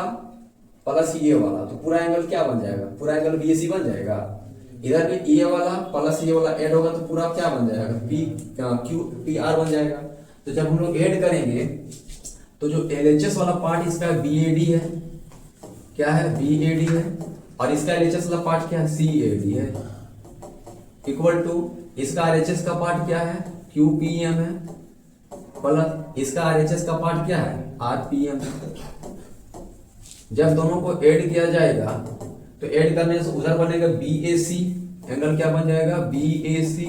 प्लस ये वाला, तो पूरा एंगल क्या बन जाएगा, पूरा एंगल बीएसी बन जाएगा। इधर भी ये वाला प्लस ये वाला ऐड होगा तो पूरा क्या बन जाएगा, पी क्यू पी आर बन जाएगा। तो जब हम लोग ऐड करेंगे तो जो एलएचएस वाला पार्ट इसका बीएडी है, क्या है, बीएडी है, और इसका एलएचएस वाला पार्ट क्या है, सीएडी है, इक्वल टू इसका एलएचएस का पार्ट क्या है, क्यूपीएम है, प्लस इसका आरएचएस का पार्ट क्या है, आरपीएम। जब दोनों को ऐड किया जाएगा तो ऐड करने से उधर बनेगा बीएसी, एंगल क्या बन जाएगा, बीएसी,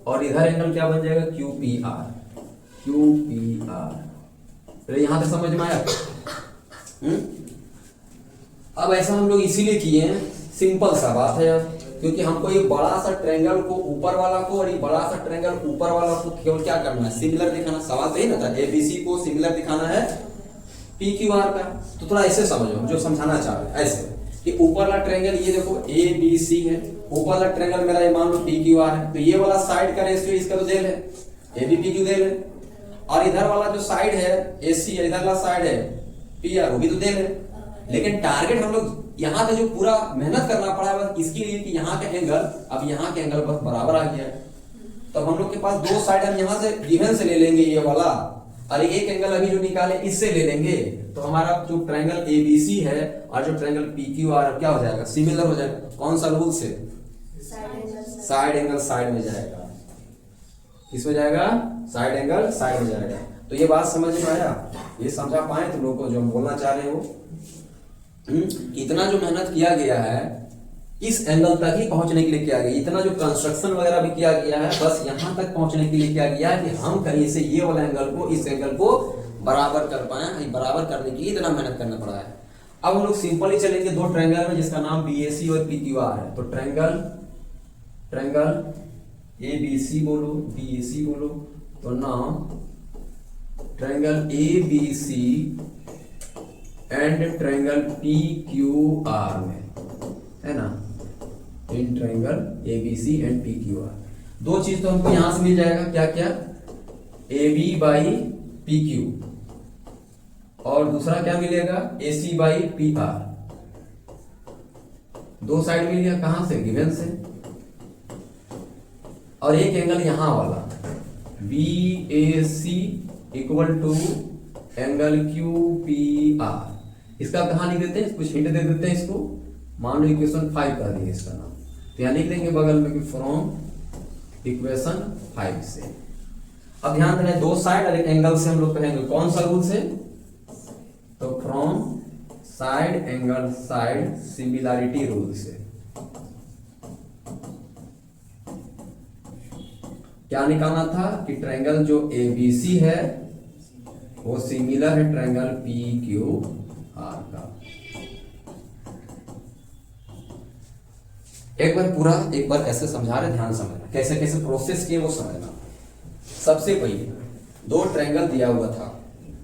और इधर एंगल क्या बन जाएगा, क्यूपीआर, क्यूपीआर। तो यहां तक समझ में आया। अब ऐसा हम लोग इसीलिए किए हैं, सिंपल सा बात है यार, क्योंकि हमको ये बड़ा सा ट्रायंगल को ऊपर वाला को और ये बड़ा सा ट्रायंगल ऊपर वाला को केवल क्या करना है, सिमिलर दिखाना। सवाल सही ना था, एबीसी को सिमिलर दिखाना है पी क्यू आर का। तो थोड़ा ऐसे समझो, जो समझाना चाह रहे हैं ऐसे कि ऊपर वाला ट्रायंगल ये देखो ए बी सी है, ऊपर वाला ट्रायंगल मेरा ये मान लो पी क्यू आर है, तो ये वाला साइड का रेशियो इसका तो देल है, ए बी पी क्यू देल है, और इधर वाला जो साइड है ए सी है, इधर वाला साइड है पी आर, वो भी तो देल है। लेकिन टारगेट हम लोग यहाँ पे जो पूरा मेहनत करना पड़ा है बस इसके लिए कि यहाँ का एंगल, अब यहाँ के एंगल बस बराबर आ गया है। तब हम लोग के पास दो साइड हम यहाँ से गिवन से ले लेंगे ये वाला, और एक एंगल अभी जो निकाले इससे ले लेंगे, तो हमारा जो ट्रायंगल एबीसी है और जो ट्रायंगल पीक्यूआर क्या हो जाएगा, सिमिलर हो जाएगा। कौन सा रूल से, साइड एंगल साइड में जाएगा, किसमें जाएगा, साइड एंगल साइड में जाएगा। तो ये बात समझ में आया, ये समझा पाए तुम लोग को जो हम बोलना चाह रहे हो। इतना जो मेहनत किया गया है इस एंगल तक ही पहुंचने के लिए किया गया, इतना जो कंस्ट्रक्शन वगैरह भी किया गया है बस यहां तक पहुंचने के लिए किया गया है कि हम कहीं से ये वाला एंगल को इस एंगल को बराबर कर पाए। बराबर करने के लिए इतना मेहनत करना पड़ा है। अब हम लोग सिंपली चलेंगे दो ट्रायंगल में जिसका नाम बीएसी और पीक्यूआर है। तो ट्रायंगल एबीसी बोलो, बीएसी बोलो, तो नाम triangle ABC and triangle PQR में है ना, in triangle ABC and PQR. दो चीज तो हमको यहां से मिल जाएगा, क्या क्या, AB बाई PQ, और दूसरा क्या मिलेगा, AC बाई PR। दो साइड मिल गया, कहां से, गिवन से, और एक एंगल यहां वाला BAC equal to angle QPR। इसका कहां लिख देते हैं, कुछ हिंट दे देते हैं इसको, मान लो इक्वेशन 5 कर दिए इसका नाम, तो यहां लिख देंगे बगल में कि फ्रॉम इक्वेशन 5 से। अब ध्यान देना, दो साइड और एक एंगल से हम लोग कहेंगे, कौन सा रूल से, तो from side angle side similarity rule से। क्या निकालना था कि ट्रायंगल जो एबीसी है वो सिमिलर है ट्रायंगल पीक्यूआर का। एक बार ऐसे समझा रहे, ध्यान समझना, कैसे कैसे प्रोसेस किए वो समझना। सबसे पहले दो ट्रायंगल दिया हुआ था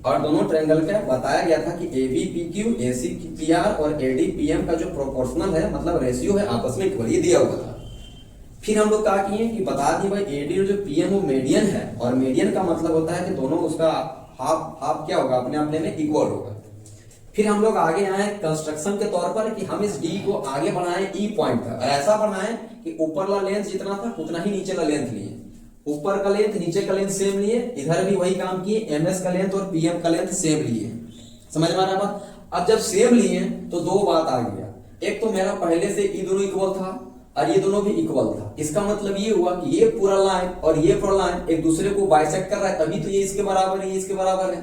और दोनों ट्रायंगल का बताया गया था कि AB PQ AC PR और AD PM का जो प्रोपोर्शनल है, मतलब रेशियो है, आपस में इक्वल, ये दिया हुआ था। फिर हम लोग क्या किए कि बता दिए भाई AD और जो PM वो मीडियन है, और मीडियन का मतलब होता है कि दोनों उसका हाफ क्या होगा, अपने अपने में इक्वल होगा। फिर हम लोग आगे आए कंस्ट्रक्शन के तौर पर कि हम इस D को आगे बढ़ाएं E पॉइंट तक, और ऐसा बढ़ाएं कि ऊपर वाला लेंथ जितना था उतना ही नीचे वाला लेंथ लिए, ऊपर का लेंथ नीचे का लेंथ सेम लिए, इधर भी वही काम किए, MS का लेंथ और PM का लेंथ सेम लिए। समझ में आ रहा बात। अब जब सेम लिए तो दो बात आ गया, एक तो मेरा पहले से ये दोनों इक्वल था और ये दोनों भी इक्वल था। इसका मतलब ये हुआ कि ये पूरा लाइन और ये पूरा लाइन एक दूसरे को बाइसेक्ट कर रहा है, तभी तो ये इसके बराबर है, ये इसके बराबर है।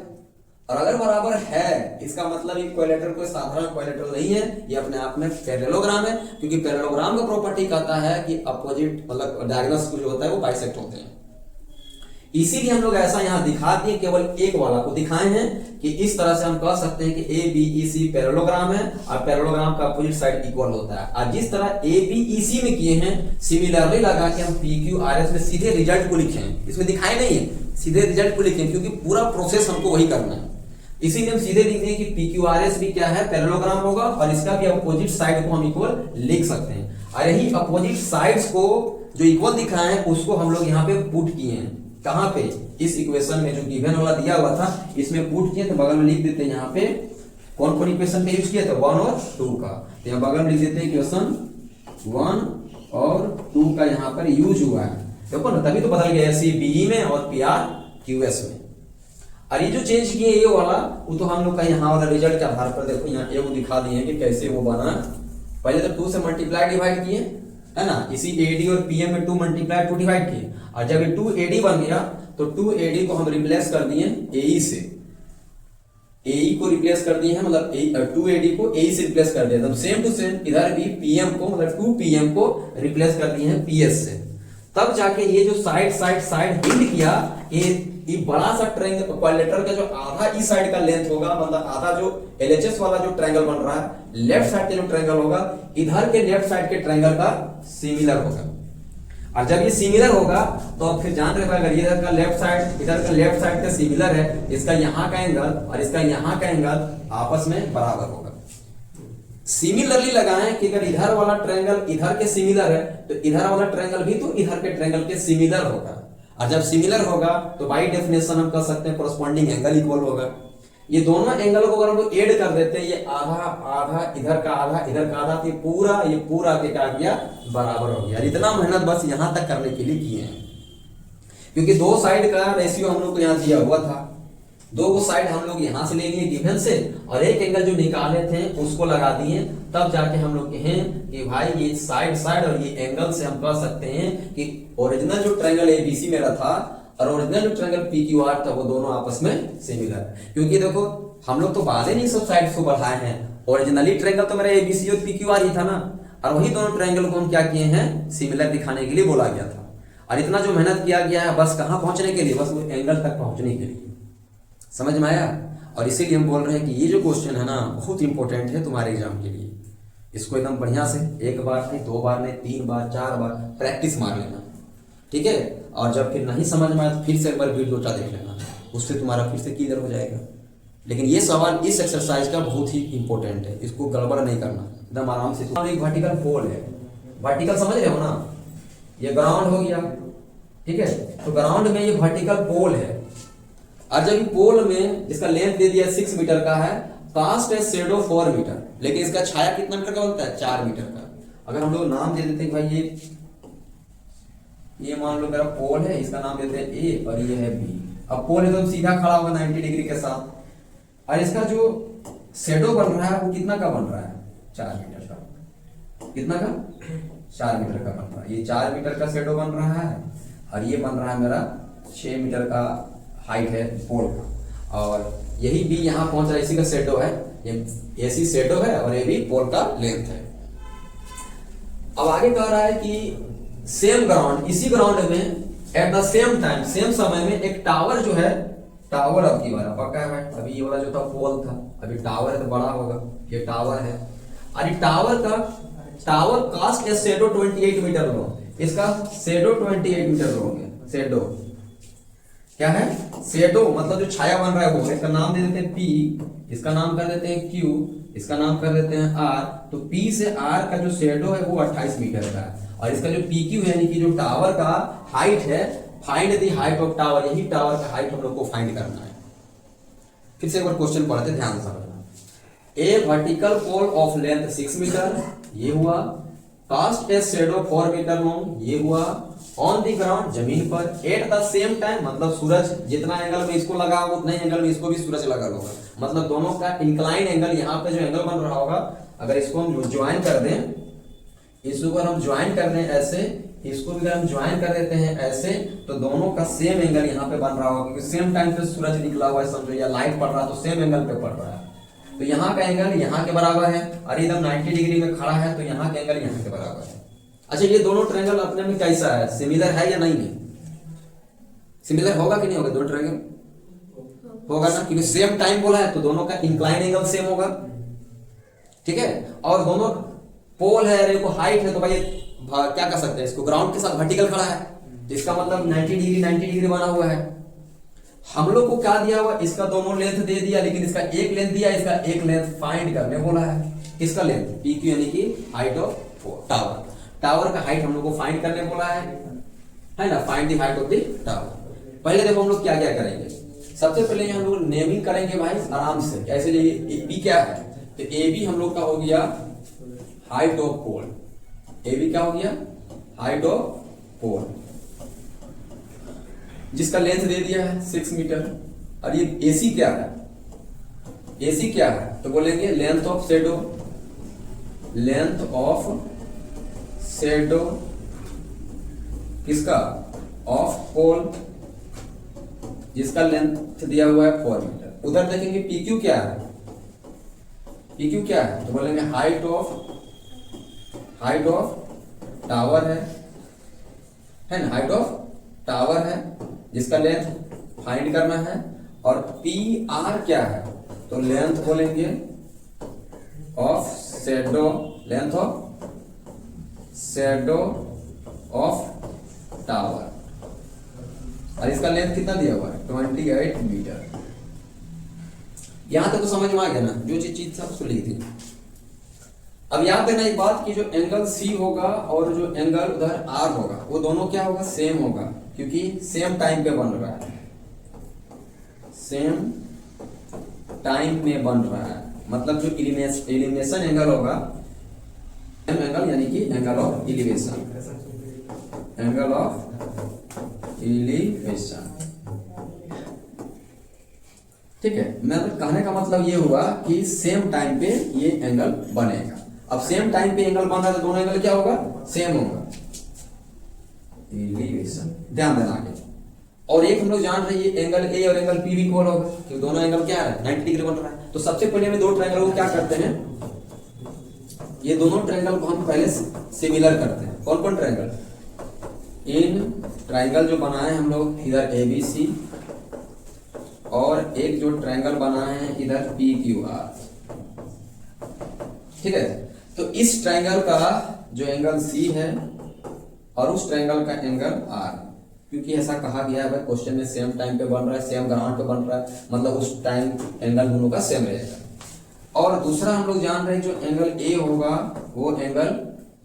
और अगर बराबर है इसका मतलब ये कोइलेटर कोई साधारण कोइलेटर नहीं है, ये अपने आप में पैरेललोग्राम है, क्योंकि पैरेललोग्राम का प्रॉपर्टी कहता है कि अपोजिट मतलब डायगोनल्स जो होता है वो बाइसेक्ट होते हैं। इसीलिए हम लोग ऐसा यहाँ दिखा दिए, केवल एक वाला को दिखाए हैं कि इस तरह से हम कह सकते हैं कि ABEC पैरेललोग्राम है और पैरेललोग्राम का अपोजिट साइड इक्वल होता है। और जिस तरह ABEC में किए हैं सिमिलरली लगा के हम PQRS में सीधे रिजल्ट को लिखे हैं, इसमें दिखाए नहीं है, सीधे रिजल्ट को लिखे, क्योंकि पूरा प्रोसेस हमको वही करना है। इसीलिए हम सीधे लिख दें कि PQRS भी क्या है, पैरेललोग्राम होगा, और इसका भी अपोजिट साइड को हम इक्वल लिख सकते हैं। और यही अपोजिट साइड्स को जो इक्वल दिखाए हैं उसको हम लोग यहाँ पे पुट किए हैं। कहाँ पे, इस इक्वेशन में जो गिवन वाला दिया हुआ था इसमें पुट किए, तो बगल में लिख देते हैं यहाँ पे कौन कौन इक्वेशन का यूज किया था, 1 और 2 का। तो यहाँ बगल में लिख देते हैं इक्वेशन 1 और 2 का यहाँ पर यूज हुआ है। देखो ना, तभी तो बदल गया सी BE में और PR QS में। और ये जो चेंज किए ये वाला, वो तो हम लोग का यहाँ वाला रिजल्ट के आधार पर देखो यहाँ एगो दिखा दिए कि कैसे वो बना। पहले तो 2 से मल्टीप्लाई डिवाइड किए, है ना, इसी AD और PM में 2 मल्टीप्लाई 2 डिवाइड किए, और जब ये 2AD बन गया तो 2AD को हम रिप्लेस कर दिए AE से, AE को रिप्लेस कर दिए हैं, मतलब 2AD को AE से रिप्लेस कर दिया। सेम टू सेम इधर भी PM को, मतलब 2PM को रिप्लेस कर दिए हैं PS से। तब जाके ये जो साइड हिट किया, ये बड़ा सा ट्रायंगल क्वाड्रिलेटरल का जो आधा इस साइड का लेंथ होगा, मतलब आधा जो LHS वाला जो ट्रायंगल बन रहा है, लेफ्ट साइड का जो ट्रायंगल होगा, इधर के लेफ्ट साइड के ट्रायंगल का सिमिलर होगा। और जब ये सिमिलर होगा तो अब फिर जान रहे हो, अगर इधर का लेफ्ट साइड का सिमिलर है, इसका यहाँ का एंगल और इसका यहाँ का एंगल आपस में बराबर होगा। सिमिलरली लगाएं कि अगर इधर वाला ट्रायंगल इधर के सिमिलर है तो इधर वाला ट्रायंगल भी तो इधर के ट्रायंगल के सिमिलर होगा। और जब सिमिलर होगा तो बाय डेफिनेशन हम कह सकते हैं कोरस्पॉन्डिंग एंगल इक्वल होगा। ये दोनों एंगल को अगर हम लोग ऐड कर देते हैं, ये आधा इधर का आधा इधर का आधा, तो ये पूरा के क्या किया, बराबर हो गया। इतना मेहनत बस यहां तक करने के लिए किए हैं, क्योंकि 2 साइड का रेशियो हम लोग को यहाँ दिया हुआ था। 2 साइड हम लोग यहां से ले लिए गिवन से, और एक एंगल जो निकाले थे उसको लगा दिए। तब जाके हम लोग कहें कि भाई ये साइड और ये एंगल से हम कह सकते हैं कि ओरिजिनल जो ट्रायंगल ABC मेरा था और ओरिजिनल जो ट्रायंगल PQR था वो दोनों आपस में सिमिलर। क्योंकि देखो हम लोग तो बाद में सब साइड को बढ़ाए हैं, ओरिजिनली ट्रायंगल तो मेरा ABC और PQR ही था ना, और वही दोनों ट्रायंगल को हम क्या किए हैं, सिमिलर दिखाने के लिए बोला गया था। और इतना जो मेहनत किया गया है बस कहां पहुंचने के लिए, बस वो एंगल तक पहुंचने के लिए। समझ में आया? और इसीलिए हम बोल रहे हैं कि ये जो क्वेश्चन है ना बहुत इंपॉर्टेंट है तुम्हारे एग्जाम के लिए। इसको एकदम बढ़िया से 1 बार नहीं, 2 बार नहीं, 3 बार 4 बार प्रैक्टिस मार लेना, ठीक है। और जब फिर नहीं समझ में आए तो फिर से एक बार वीडियोटा देख लेना, उससे तुम्हारा फिर से क्लियर हो जाएगा। लेकिन ये सवाल इस एक्सरसाइज का बहुत ही इंपॉर्टेंट है, इसको गड़बड़ नहीं करना, एकदम आराम से। एक वर्टिकल पोल है, वर्टिकल समझ रहे हो ना, ये ग्राउंड हो गया, ठीक है। तो ग्राउंड में ये वर्टिकल पोल है, और जब पोल में इसका लेंथ दे दिया 6 मीटर का है, कास्ट है शेडो 4 मीटर, लेकिन इसका छाया कितना मीटर का होता है, 4 मीटर का। अगर हम लोग नाम दे देते हैं भाई ये मान लो मेरा पोल है, इसका नाम देते हैं A और ये है B। अब पोल एकदम सीधा खड़ा होगा 90 डिग्री के साथ, और इसका जो शेडो बन रहा है वो कितना का बन रहा है, 4 मीटर का। कितना का, 4 मीटर का बन रहा है। ये 4 मीटर का शेडो बन रहा है, और ये बन रहा है मेरा 6 मीटर का हाइट है पोल का, और यही B यहाँ पहुंच रहा है, इसी का शेडो है, ये AC शेडो है और ये भी पोल का लेंथ है। अब आगे कह रहा है कि सेम ग्राउंड, इसी ग्राउंड में at the same time, same समय में एक टावर जो है, टावर अब की बार पक्का है भाई, अभी ये वाला जो था पोल था, अभी टावर है तो बड़ा होगा, ये टावर है। और ये tower cast a shadow 28 metre लो, इसका शेडो 28 मीटर लो है। शेडो क्या है, शेडो मतलब जो छाया बन रहा है वो, इसका नाम दे देते हैं P, इसका नाम कर देते हैं Q, इसका नाम कर देते हैं R। तो P से R का जो शेडो है वो 28 मीटर का है, और इसका जो PQ यानी कि जो टावर का हाइट है, find the height of tower, यही टावर का हाइट हम लोग को फाइंड करना है। फिर से एक बार क्वेश्चन पढ़ते, ध्यान से समझना। A vertical pole of length 6 metre, ये हुआ, cast a shadow 4 metre long, ये हुआ, ऑन द ग्राउंड जमीन पर, एट द सेम टाइम मतलब सूरज जितना एंगल में इसको लगा होगा उतना ही एंगल में इसको भी सूरज लगा होगा, मतलब दोनों का इंक्लाइन एंगल, यहाँ पे जो एंगल बन रहा होगा अगर इसको हम ज्वाइन कर दें, इसको अगर हम ज्वाइन कर दें ऐसे, इसको भी अगर हम ज्वाइन कर देते हैं ऐसे, तो दोनों का सेम एंगल यहाँ पे बन रहा होगा, क्योंकि सेम टाइम पे सूरज निकला हुआ है समझो, या लाइट पड़ रहा है तो सेम एंगल पे पड़ रहा है। तो यहाँ का एंगल यहाँ के बराबर है, और एकदम 90 डिग्री में खड़ा है तो यहाँ का एंगल यहाँ के बराबर है। अच्छा, ये दोनों ट्रायंगल अपने में कैसा है, सिमिलर है या नहीं है? सिमिलर होगा कि नहीं होगा? दो ट्रायंगल होगा ना, क्योंकि सेम टाइम बोला है तो दोनों का इंक्लाइन एंगल सेम होगा, ठीक है। और दोनों पोल है, अरे को हाइट है, तो भाई क्या कर सकते हैं, इसको ग्राउंड के साथ वर्टिकल खड़ा है, तो इसका मतलब 90 डिग्री बना हुआ है। हम लोग को क्या दिया हुआ, इसका दोनों लेंथ दे दिया, लेकिन इसका एक लेंथ दिया, इसका एक लेंथ फाइंड करने बोला है। किसका लेंथ, पी क्यू यानी कि हाइट ऑफ टावर। टावर का हाइट हम लोग को फाइंड करने बोला है ना, find the height of the tower. पहले देखो हम लोग क्या क्या करेंगे, सबसे पहले हम लोग नेमिंग करेंगे भाई आराम से, कैसे लिए बी क्या है, तो ए बी हम लोग का हो गया height of pole, A B क्या हो गया हाइट ऑफ पोल, जिसका लेंथ दे दिया है 6 मीटर। और ये एसी क्या है, एसी क्या है, तो बोलेंगे length of shadow, length of shadow किसका, ऑफ पोल, जिसका लेंथ दिया हुआ है 4 मीटर। उधर देखेंगे पी क्यू क्या है, पी क्यू क्या है, तो बोलेंगे हाइट ऑफ टावर है ना, हाइट ऑफ टावर है, जिसका लेंथ फाइंड करना है। और पी आर क्या है, तो लेंथ बोलेंगे of shadow, length of shadow of tower, और इसका लेंथ कितना दिया हुआ है 28 मीटर। यहां तक तो समझ में आ गया ना, जो चीज सब उसको लिख दी। अब याद देना एक बात कि जो एंगल सी होगा और जो एंगल उधर आर होगा, वो दोनों क्या होगा, सेम होगा, क्योंकि सेम टाइम पे बन रहा है, सेम टाइम में बन रहा है। मतलब जो इलिमिनेशन एंगल होगा, एंगल यानी कि angle of elevation, angle of elevation, ठीक है। मतलब कहने का मतलब ये हुआ कि सेम टाइम पे ये एंगल बनेगा। अब सेम टाइम पे एंगल बन रहा है तो दोनों एंगल क्या होगा, सेम होगा, इलिवेशन, ध्यान देना आगे। और एक हम लोग जान रहे हैं एंगल ए और एंगल पी भी इक्वल होगा, क्योंकि दोनों एंगल क्या है 90 डिग्री बन रहा है। तो सबसे पहले हमें दो ट्रायंगल को क्या करते हैं, ये दोनों ट्रायंगल को हम पहले सिमिलर करते हैं। कौन कौन ट्रायंगल, इन ट्रायंगल जो बनाए हम लोग इधर ए बी सी, और एक जो ट्रायंगल बनाए हैं इधर पी क्यू आर, ठीक है। तो इस ट्रायंगल का जो एंगल सी है और उस ट्रायंगल का एंगल आर, क्योंकि ऐसा कहा गया है भाई क्वेश्चन में, सेम टाइम पे बन रहा है, सेम ग्राउंड पे बन रहा है, मतलब उस टाइम एंगल दोनों का सेम रहेगा। और दूसरा हम लोग जान रहे हैं जो एंगल ए होगा वो एंगल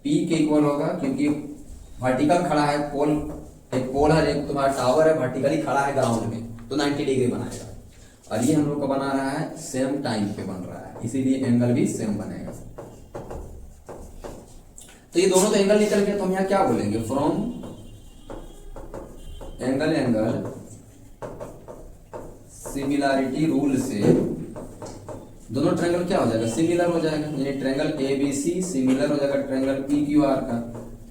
पी के इक्वल होगा, क्योंकि वर्टिकल खड़ा है पोल, एक पोल है, एक तुम्हारा टावर है, वर्टिकली खड़ा है ग्राउंड में, तो 90 डिग्री बनाएगा। और ये हम लोग का बना रहा है सेम टाइम पे बन रहा है, इसीलिए एंगल भी सेम बनेगा। तो ये दोनों तो एंगल निकल गया, तो हम यहाँ क्या बोलेंगे, फ्रॉम एंगल सिमिलैरिटी रूल से दोनों ट्रायंगल क्या हो जाएगा, सिमिलर हो जाएगा, यानी triangle A B C similar हो जाएगा ट्रायंगल पी क्यू आर का।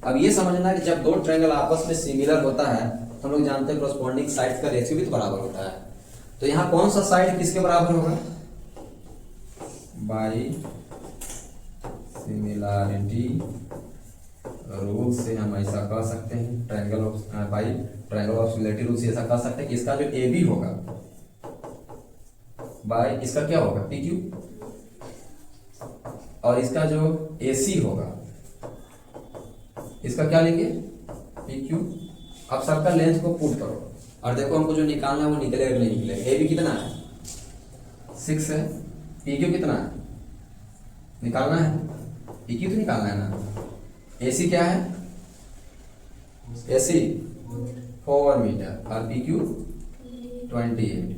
अब ये समझना है कि जब दो ट्रायंगल आपस में सिमिलर होता है तो हम लोग जानते हैं कॉरस्पॉन्डिंग साइड्स का रेशियो भी तो बराबर होता है। तो यहाँ कौन सा साइड किसके बराबर होगा, बाई सिमिलैरिटी रूल से हम ऐसा कह सकते हैं, triangle of by triangle of similarity rule से ऐसा कह सकते हैं कि इसका जो ए बी होगा बाई इसका क्या होगा पी क्यू, और इसका जो ए सी होगा इसका क्या लेंगे पी क्यू। अब सबका लेंथ को पुट करो और देखो हमको जो निकालना है वो निकलेगा नहीं निकलेगा। ए बी कितना है 6 है, पी क्यू कितना है निकालना है, पी क्यू तो निकालना है ना। एसी क्या है, एसी 4 मीटर और पी क्यू 28।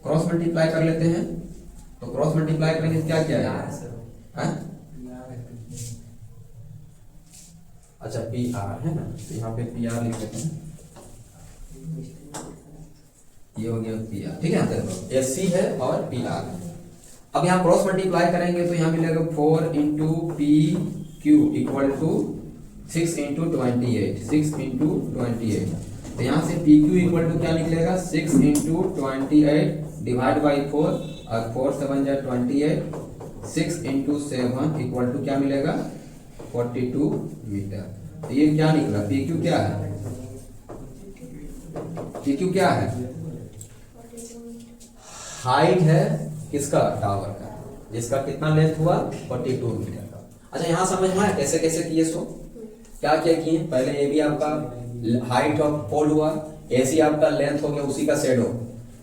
क्रॉस मल्टीप्लाई कर लेते हैं, तो क्रॉस मल्टीप्लाई करेंगे क्या क्या है, अच्छा पी आर है ना, तो यहाँ पे पी आर लिख लेते हैं, ये हो गया पी आर, ठीक है। एस सी है और पी आर है। अब यहाँ क्रॉस मल्टीप्लाई करेंगे तो यहाँ मिलेगा 4 into P Q equal to 6 into 28, 6 into 28। तो यहाँ से पी क्यू इक्वल टू क्या निकलेगा 6 इंटू 28 डिवाइड बाई 4 और 4 7 जा 28, 6 इंटू 7 इक्वल टू क्या मिलेगा 42 मीटर। तो ये क्या निकला पी क्यू क्या है, पी क्यू क्या है, हाइट है किसका टावर का, जिसका कितना लेंथ हुआ 42 मीटर का। अच्छा यहाँ समझ में आया कैसे कैसे किए, सो क्या क्या किए, पहले ए बी आपका हाइट ऑफ पोल हुआ, ए सी आपका लेंथ हो गया उसी का शेडो,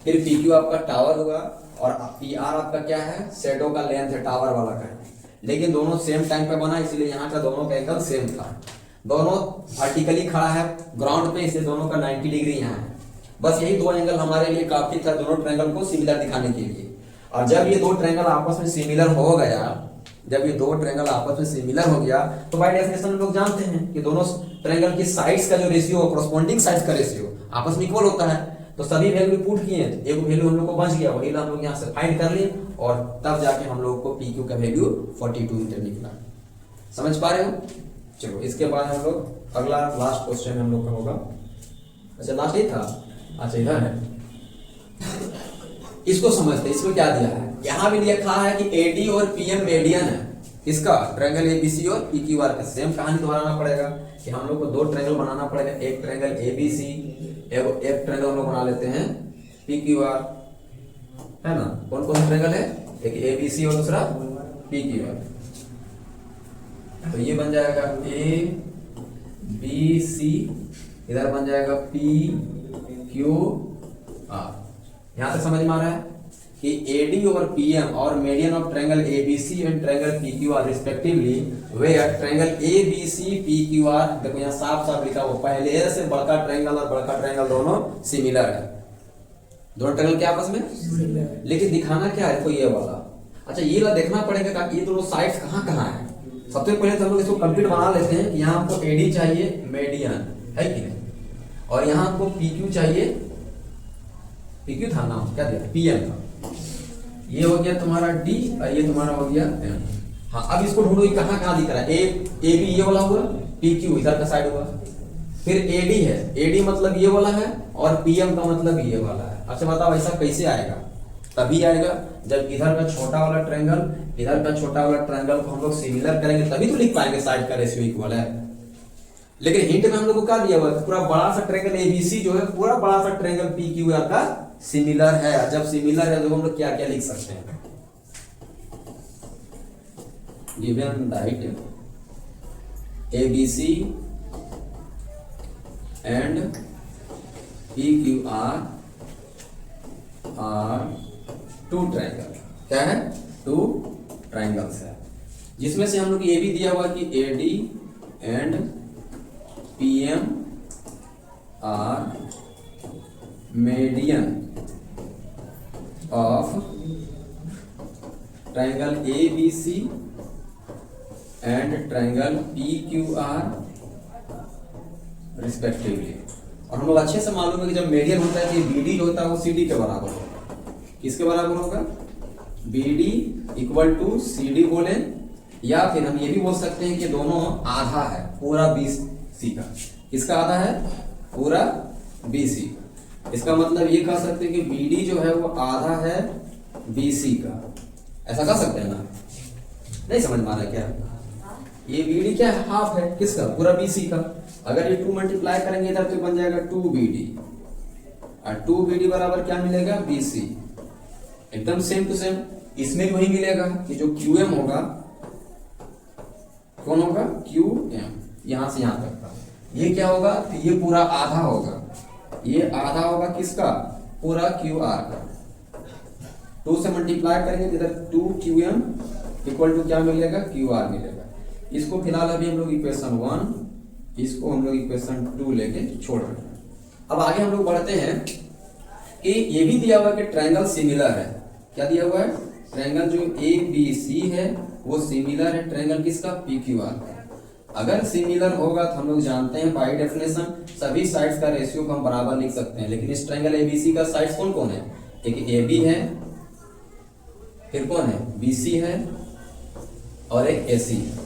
फिर पी क्यू आपका टावर होगा और पी आर आपका क्या है, शेडो का लेंथ है, टावर वाला का है। लेकिन दोनों सेम टाइम पे बना, इसलिए यहाँ का दोनों का एंगल सेम था। दोनों वर्टिकली खड़ा है ग्राउंड पे, इसलिए दोनों का 90 डिग्री यहाँ है। बस यही दो एंगल हमारे लिए काफी था दोनों ट्रायंगल को सिमिलर दिखाने के लिए। और जब ये दो ट्रायंगल आपस में सिमिलर हो गया, जब ये दो ट्रायंगल आपस में सिमिलर हो गया, तो बाय डेफिनेशन हम लोग जानते हैं कि दोनों ट्रायंगल की साइड्स का जो रेशियो, कॉरस्पॉन्डिंग साइड्स का रेशियो आपस में इक्वल होता है। तो सभी वैल्यू पुट किए, एक वैल्यू हम लोग को बच गया, वही हम लोग यहाँ से फाइंड कर लिए और तब जाके हम लोग को पी क्यू का वैल्यू 42 मीटर निकला। समझ पा रहे हो? चलो इसके बाद हम लोग अगला लास्ट क्वेश्चन हम लोग का होगा। अच्छा लास्ट ही था, अच्छा इधर है, इसको समझते, इसको क्या दिया है। यहां भी लिखा है कि एडी और पीएम मेडियन है इसका, ट्रायंगल एबीसी और पीक्यूआर का। सेम कहानी दोहराना पड़ेगा कि हम लोग को दो ट्रायंगल बनाना पड़ेगा, एक ट्रायंगल एबीसी, एक ट्रायंगल हम लोग बना लेते हैं पीक्यूआर, है ना। कौन कौन सा ट्रायंगल है, एक एबीसी और दूसरा पीक्यूआर। तो ये बन जाएगा ए बी सी, इधर बन जाएगा पी क्यू आर। यहां तक समझ में आ रहा है कि एडी और पीएम और median of triangle ABC and triangle PQR respectively, where triangle ABC PQR, देखो यहाँ साफ साफ लिखा हुआ, पहले से बड़का ट्रायंगल और बड़का ट्रायंगल दोनों सिमिलर है, दोनों ट्रायंगल के आपस में। लेकिन दिखाना क्या है, देखो ये वाला। अच्छा ये वाला देखना पड़ेगा कि ये दोनों साइड्स कहाँ कहाँ है। सबसे पहले तो हम लोग इसको कंप्लीट बना लेते हैं। यहाँ हमको एडी चाहिए, मीडियन है कि नहीं, और यहाँ हमको पीक्यू चाहिए, पीक्यू था ना, क्या दिया, पीएम था। ये हो गया तुम्हारा डी और ये तुम्हारा हो गया एम। हाँ अब इसको ढूंढो कहाँ कहाँ दिख रहा है। ए बी ये वाला हुआ, पीक्यू इधर का साइड हुआ, फिर एडी है, एडी मतलब ये वाला है और पीएम का मतलब ये वाला है। अच्छा बताओ ऐसा कैसे आएगा, तभी आएगा जब इधर का छोटा वाला ट्रायंगल, इधर का छोटा वाला ट्रायंगल को हम लोग सिमिलर करेंगे, तभी तो लिख पाएंगे साइड का रेशियो इक्वल है। लेकिन हिंट में हम लोग को क्या दिया हुआ है, पूरा बड़ा सा ट्रायंगल एबीसी जो है, पूरा बड़ा सा ट्रायंगल पीक्यूआर का सिमिलर है। जब सिमिलर है तो हम लोग क्या क्या लिख सकते हैं, given that ABC and PQR are two triangle, क्या है, टू ट्रायंगल्स है, जिसमें से हम लोग ये भी दिया हुआ कि AD and PM are median of triangle ABC and triangle PQR respectively. और हम लोग अच्छे से मालूम है कि जब मीडियन होता है तो बीडी जो होता है वो सीडी के बराबर होगा। किसके बराबर होगा, बीडी इक्वल टू सीडी बोले, या फिर हम ये भी बोल सकते हैं कि दोनों आधा है पूरा बीसी का। किसका आधा है, पूरा बीसी। इसका मतलब ये कह सकते हैं कि बीडी जो है वो आधा है बीसी का, ऐसा कह सकते हैं ना। नहीं समझ में आ रहा क्या, ये बीडी क्या है, हाफ है किसका, पूरा बीसी का। अगर ये 2 मल्टीप्लाई करेंगे इधर तो बन जाएगा 2BD, और 2BD बराबर क्या मिलेगा, BC। एकदम सेम टू सेम इसमें भी वही मिलेगा कि जो QM होगा, कौन होगा, QM, यहां से यहां तक का। ये क्या होगा, तो ये पूरा आधा होगा, ये आधा होगा किसका, पूरा QR का। 2 से मल्टीप्लाई करेंगे तो इधर 2QM इक्वल टू क्या मिलेगा, QR मिलेगा। इसको फिलहाल अभी हम लोग इक्वेशन 1, इसको हम लोग इक्वेशन 2 लेके छोड़ रहे हैं। अब आगे हम लोग बढ़ते हैं कि ये भी दिया हुआ है कि ट्रायंगल सिमिलर है। क्या दिया हुआ है, ट्रायंगल जो ABC है वो सिमिलर है ट्रायंगल किसका, PQR का। अगर सिमिलर होगा तो हम लोग जानते हैं बाय डेफिनेशन सभी साइड्स का रेशियो को हम बराबर लिख सकते हैं। लेकिन इस ट्रायंगल ABC का साइड्स कौन कौन है, एक AB है, फिर कौन है, BC है और एक AC है।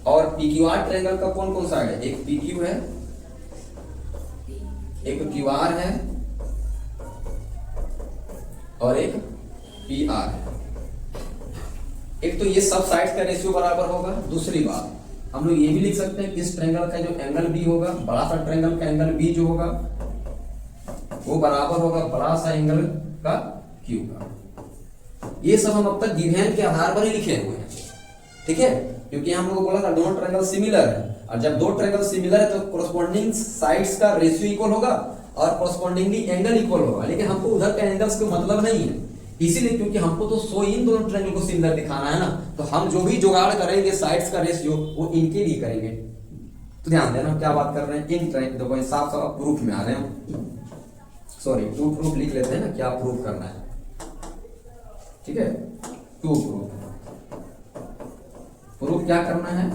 और PQR ट्रायंगल का कौन कौन साइड है, एक PQ है, एक QR है और एक PR है। एक तो ये सब साइड्स का रेशियो बराबर होगा। दूसरी बात हम लोग ये भी लिख सकते हैं कि इस ट्रायंगल का जो एंगल B होगा, बड़ा सा ट्रायंगल का एंगल B जो होगा वो बराबर होगा बड़ा सा एंगल का Q का। ये सब हम अब तक गिवन के आधार पर ही लिखे हुए हैं, ठीक है, क्योंकि हम लोग को बोला था दोनों ट्रायंगल सिमिलर है, और जब दो ट्रायंगल सिमिलर है तो कोरस्पॉन्डिंग साइड्स का रेशियो इक्वल होगा, और कोरस्पॉन्डिंगली एंगल इक्वल होगा, लेकिन हमको उधर का एंगल्स को मतलब नहीं है, इसीलिए क्योंकि हमको तो सो इन दोनों ट्रायंगल को सिमिलर दिखाना है ना, तो हम जो भी जुगाड़ करेंगे साइड्स का रेशियो वो इनके लिए करेंगे। तो ध्यान देना क्या बात कर रहे हैं, इन ट्रायंगल देखो साफ साफ प्रूफ में आ रहे हैं, सॉरी टू प्रूफ लिख लेते हैं ना, क्या प्रूफ करना है, ठीक है, टू प्रूफ क्या करना है,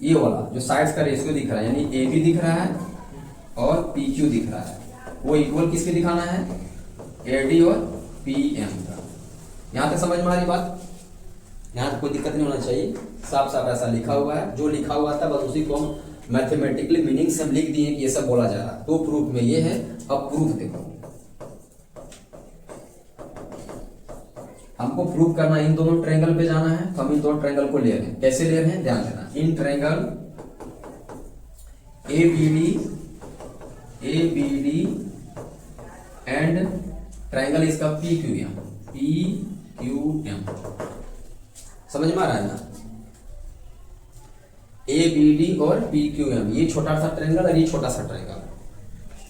ये वाला जो साइड्स का रेशियो दिख रहा है यानी ए बी दिख रहा है और पी क्यू दिख रहा है, वो इक्वल किसके दिखाना है, ए डी और पी एम का। यहां तक समझ में आ रही बात, यहां तक कोई दिक्कत नहीं होना चाहिए, साफ साफ ऐसा लिखा हुआ है, जो लिखा हुआ था बस उसी को हम मैथमेटिकली मीनिंग से हम लिख दिए कि ये सब बोला जा रहा है। तो प्रूफ में ये है, अब प्रूफ देखो, हमको प्रूफ करना इन दोनों ट्रायंगल पे जाना है, तो हम इन दोनों ट्रायंगल को ले रहे हैं, कैसे ले रहे हैं ध्यान देना, इन triangle A B D and triangle इसका पी क्यू एम, समझ में आ रहा है ना, ए बी डी और पी क्यू एम, ये छोटा सा ट्रायंगल और ये छोटा सा ट्रायंगल,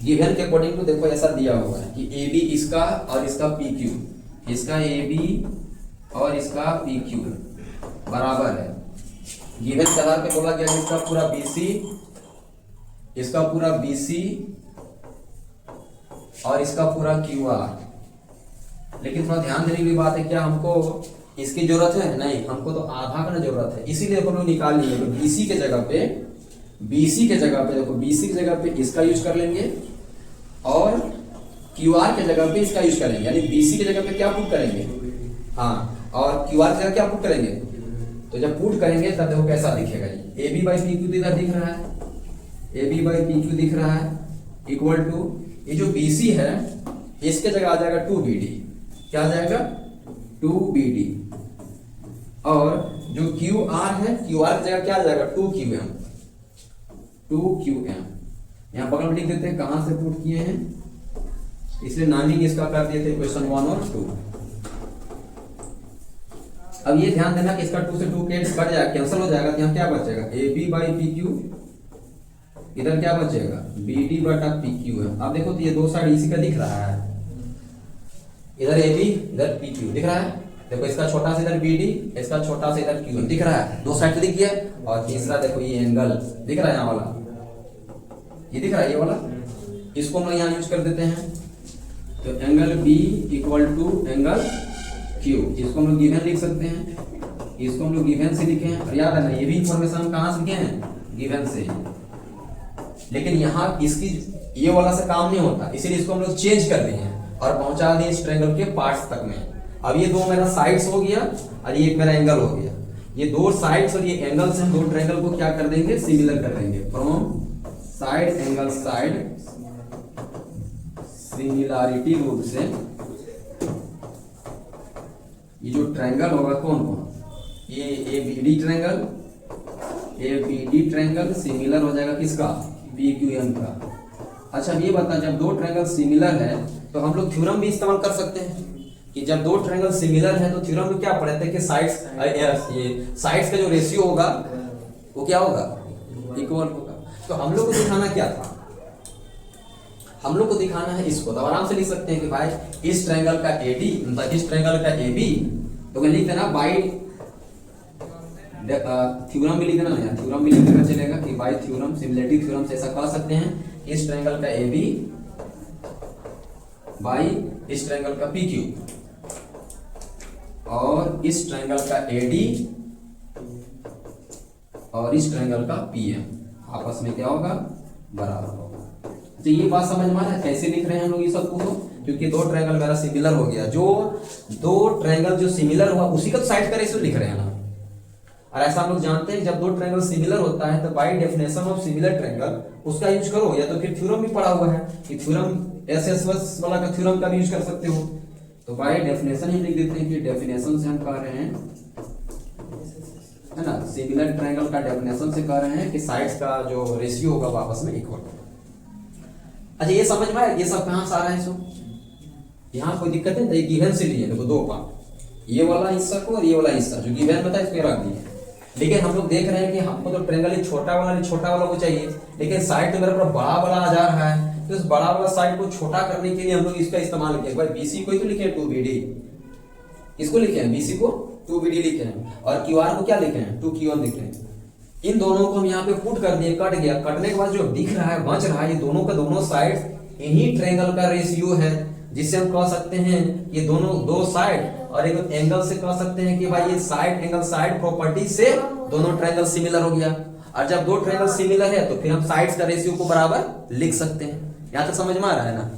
गिवन के अकॉर्डिंग टू देखो ऐसा दिया हुआ है कि ए बी इसका और इसका पी क्यू, इसका ए बी और इसका पी क्यू बराबर है, गिवन के आधार पे बोला गया इसका पूरा बीसी, इसका पूरा बीसी और इसका पूरा क्यू आर। लेकिन थोड़ा ध्यान देने की बात है, क्या हमको इसकी जरूरत है, नहीं, हमको तो आधा का ना जरूरत है, इसीलिए हम लोग निकाल लिए, तो बीसी के जगह पे देखो बीसी की जगह पे इसका यूज कर लेंगे और क्यू आर के जगह पे इसका यूज करेंगे, यानी बीसी की जगह पे क्या पुट करेंगे, हाँ, और क्यू आर की जगह क्या पुट करेंगे, तो जब पुट करेंगे तब देखो कैसा दिखेगा, ये A B by P Q इधर दिख रहा है, A B by P Q दिख रहा है इक्वल टू, ये जो बीसी है इसके जगह आ जाएगा 2BD, क्या आ जाएगा 2BD, और जो QR है QR की जगह क्या आ जाएगा 2QM, यहां बगल में लिख देते हैं कहां से पुट किए हैं, इसलिए नामिंग इसका कर दिए थे क्वेश्चन 1 और 2। अब ये ध्यान देना कि इसका 2 से 2 कट जाएगा, कैंसिल हो जाएगा, तो यहाँ क्या बचेगा, AB बाई PQ, इधर क्या बचेगा BD बटा PQ है। अब देखो तो ये दो साइड इसी का दिख रहा है, इधर AB इधर PQ दिख रहा है, देखो इसका छोटा सा इधर BD, इसका छोटा सा इधर QM दिख रहा है, दो साइड से दिख गया, और तीसरा देखो ये एंगल दिख रहा है, यहाँ वाला ये दिख रहा है, ये वाला, इसको हम यहाँ यूज कर देते हैं, तो angle B equal to angle Q, इसको हम लोग गिवन लिख सकते हैं, इसको हम लोग गिवन से लिखे हैं, और याद है ना ये भी इंफॉर्मेशन हम कहाँ से लिखे हैं, गिवन से, लेकिन यहाँ इसकी ये वाला से काम नहीं होता, इसीलिए इसको हम लोग चेंज कर दिए हैं और पहुंचा दिए इस ट्रायंगल के पार्ट्स तक में। अब ये दो मेरा साइड्स हो गया और ये एक मेरा एंगल हो गया, ये दो साइड्स और ये एंगल से हम दो ट्रायंगल को क्या कर देंगे, सिमिलर कर देंगे, from side angle side similarity रूप से ये जो ट्रायंगल होगा कौन, ये ABD ट्रायंगल सिमिलर हो जाएगा किसका, PQM का। अच्छा ये बता, जब दो ट्रायंगल सिमिलर है तो हम लोग थ्योरम भी इस्तेमाल कर सकते हैं कि जब दो ट्रायंगल सिमिलर है तो थ्योरम में क्या पढ़े थे कि साइड्स, ये साइड्स का जो रेशियो होगा वो क्या होगा, इक्वल होगा। तो हम लोग को दिखाना क्या था, हम लोग को दिखाना है इसको, तो आराम से लिख सकते हैं कि भाई इस ट्रायंगल का AD मतलब इस ट्रायंगल का AB, तो लिख देना बाई थ्योरम भी लिख देना, यहाँ थ्योरम भी लिख देना चलेगा कि बाई थ्योरम, सिमिलरिटी थ्योरम से ऐसा कह सकते हैं इस ट्रायंगल का AB बाई इस ट्रायंगल का PQ और इस ट्रायंगल का AD और इस ट्रायंगल का PM आपस में क्या होगा, बराबर होगा। तो ये बात समझ में आ रहा है कैसे लिख रहे हैं हम लोग ये सब को, क्योंकि दो ट्रायंगल मेरा सिमिलर हो गया, जो दो ट्रायंगल जो सिमिलर हुआ उसी का साइड का रेशियो लिख रहे हैं ना, और ऐसा हम लोग जानते हैं जब दो ट्रायंगल सिमिलर होता है तो by definition of similar triangle उसका यूज करो, या तो फिर थ्योरम भी पढ़ा हुआ है कि थ्योरम SS वाला का थ्योरम का भी यूज कर सकते हो, तो बाय डेफिनेशन ही लिख देते हैं कि डेफिनेशन से हम कह रहे हैं, है ना, सिमिलर ट्रायंगल का डेफिनेशन से कह रहे हैं कि साइड्स का जो रेशियो होगा वो आपस में इक्वल होगा। अच्छा ये समझ में आया, ये सब कहां से आ रहा है, सो यहाँ कोई दिक्कत है, ये गिवन से लिए देखो दो पार्ट, ये वाला हिस्सा को और ये वाला हिस्सा जो गिवन में था इसको रख दिए, लेकिन हम लोग देख रहे हैं कि हमको तो ट्रायंगल छोटा वाला को चाहिए, लेकिन साइड तो मेरा पूरा बड़ा बड़ा आ जा रहा है, तो इस बड़ा वाला साइड को छोटा करने के लिए हम लोग इसका इस्तेमाल किया। भाई BC को ही तो लिखे हैं 2BD, इसको लिखे हैं BC को 2BD लिखे हैं, और QR को क्या लिखे हैं 2Q1 लिखे हैं। इन दोनों को हम यहाँ पे पुट कर दिए, कट गया। कटने के बाद जो दिख रहा है बच रहा है, ये दोनों का दोनों साइड यही ट्रायंगल का रेशियो है, जिससे हम कह सकते हैं ये दोनों दो साइड, और एक एंगल से कह सकते हैं कि भाई ये साइड एंगल साइड प्रॉपर्टी से दोनों ट्रायंगल सिमिलर हो गया। और जब दो ट्रायंगल सिमिलर है तो फिर हम साइड्स का रेशियो को बराबर लिख सकते हैं। यहाँ तक समझ में आ रहा है ना।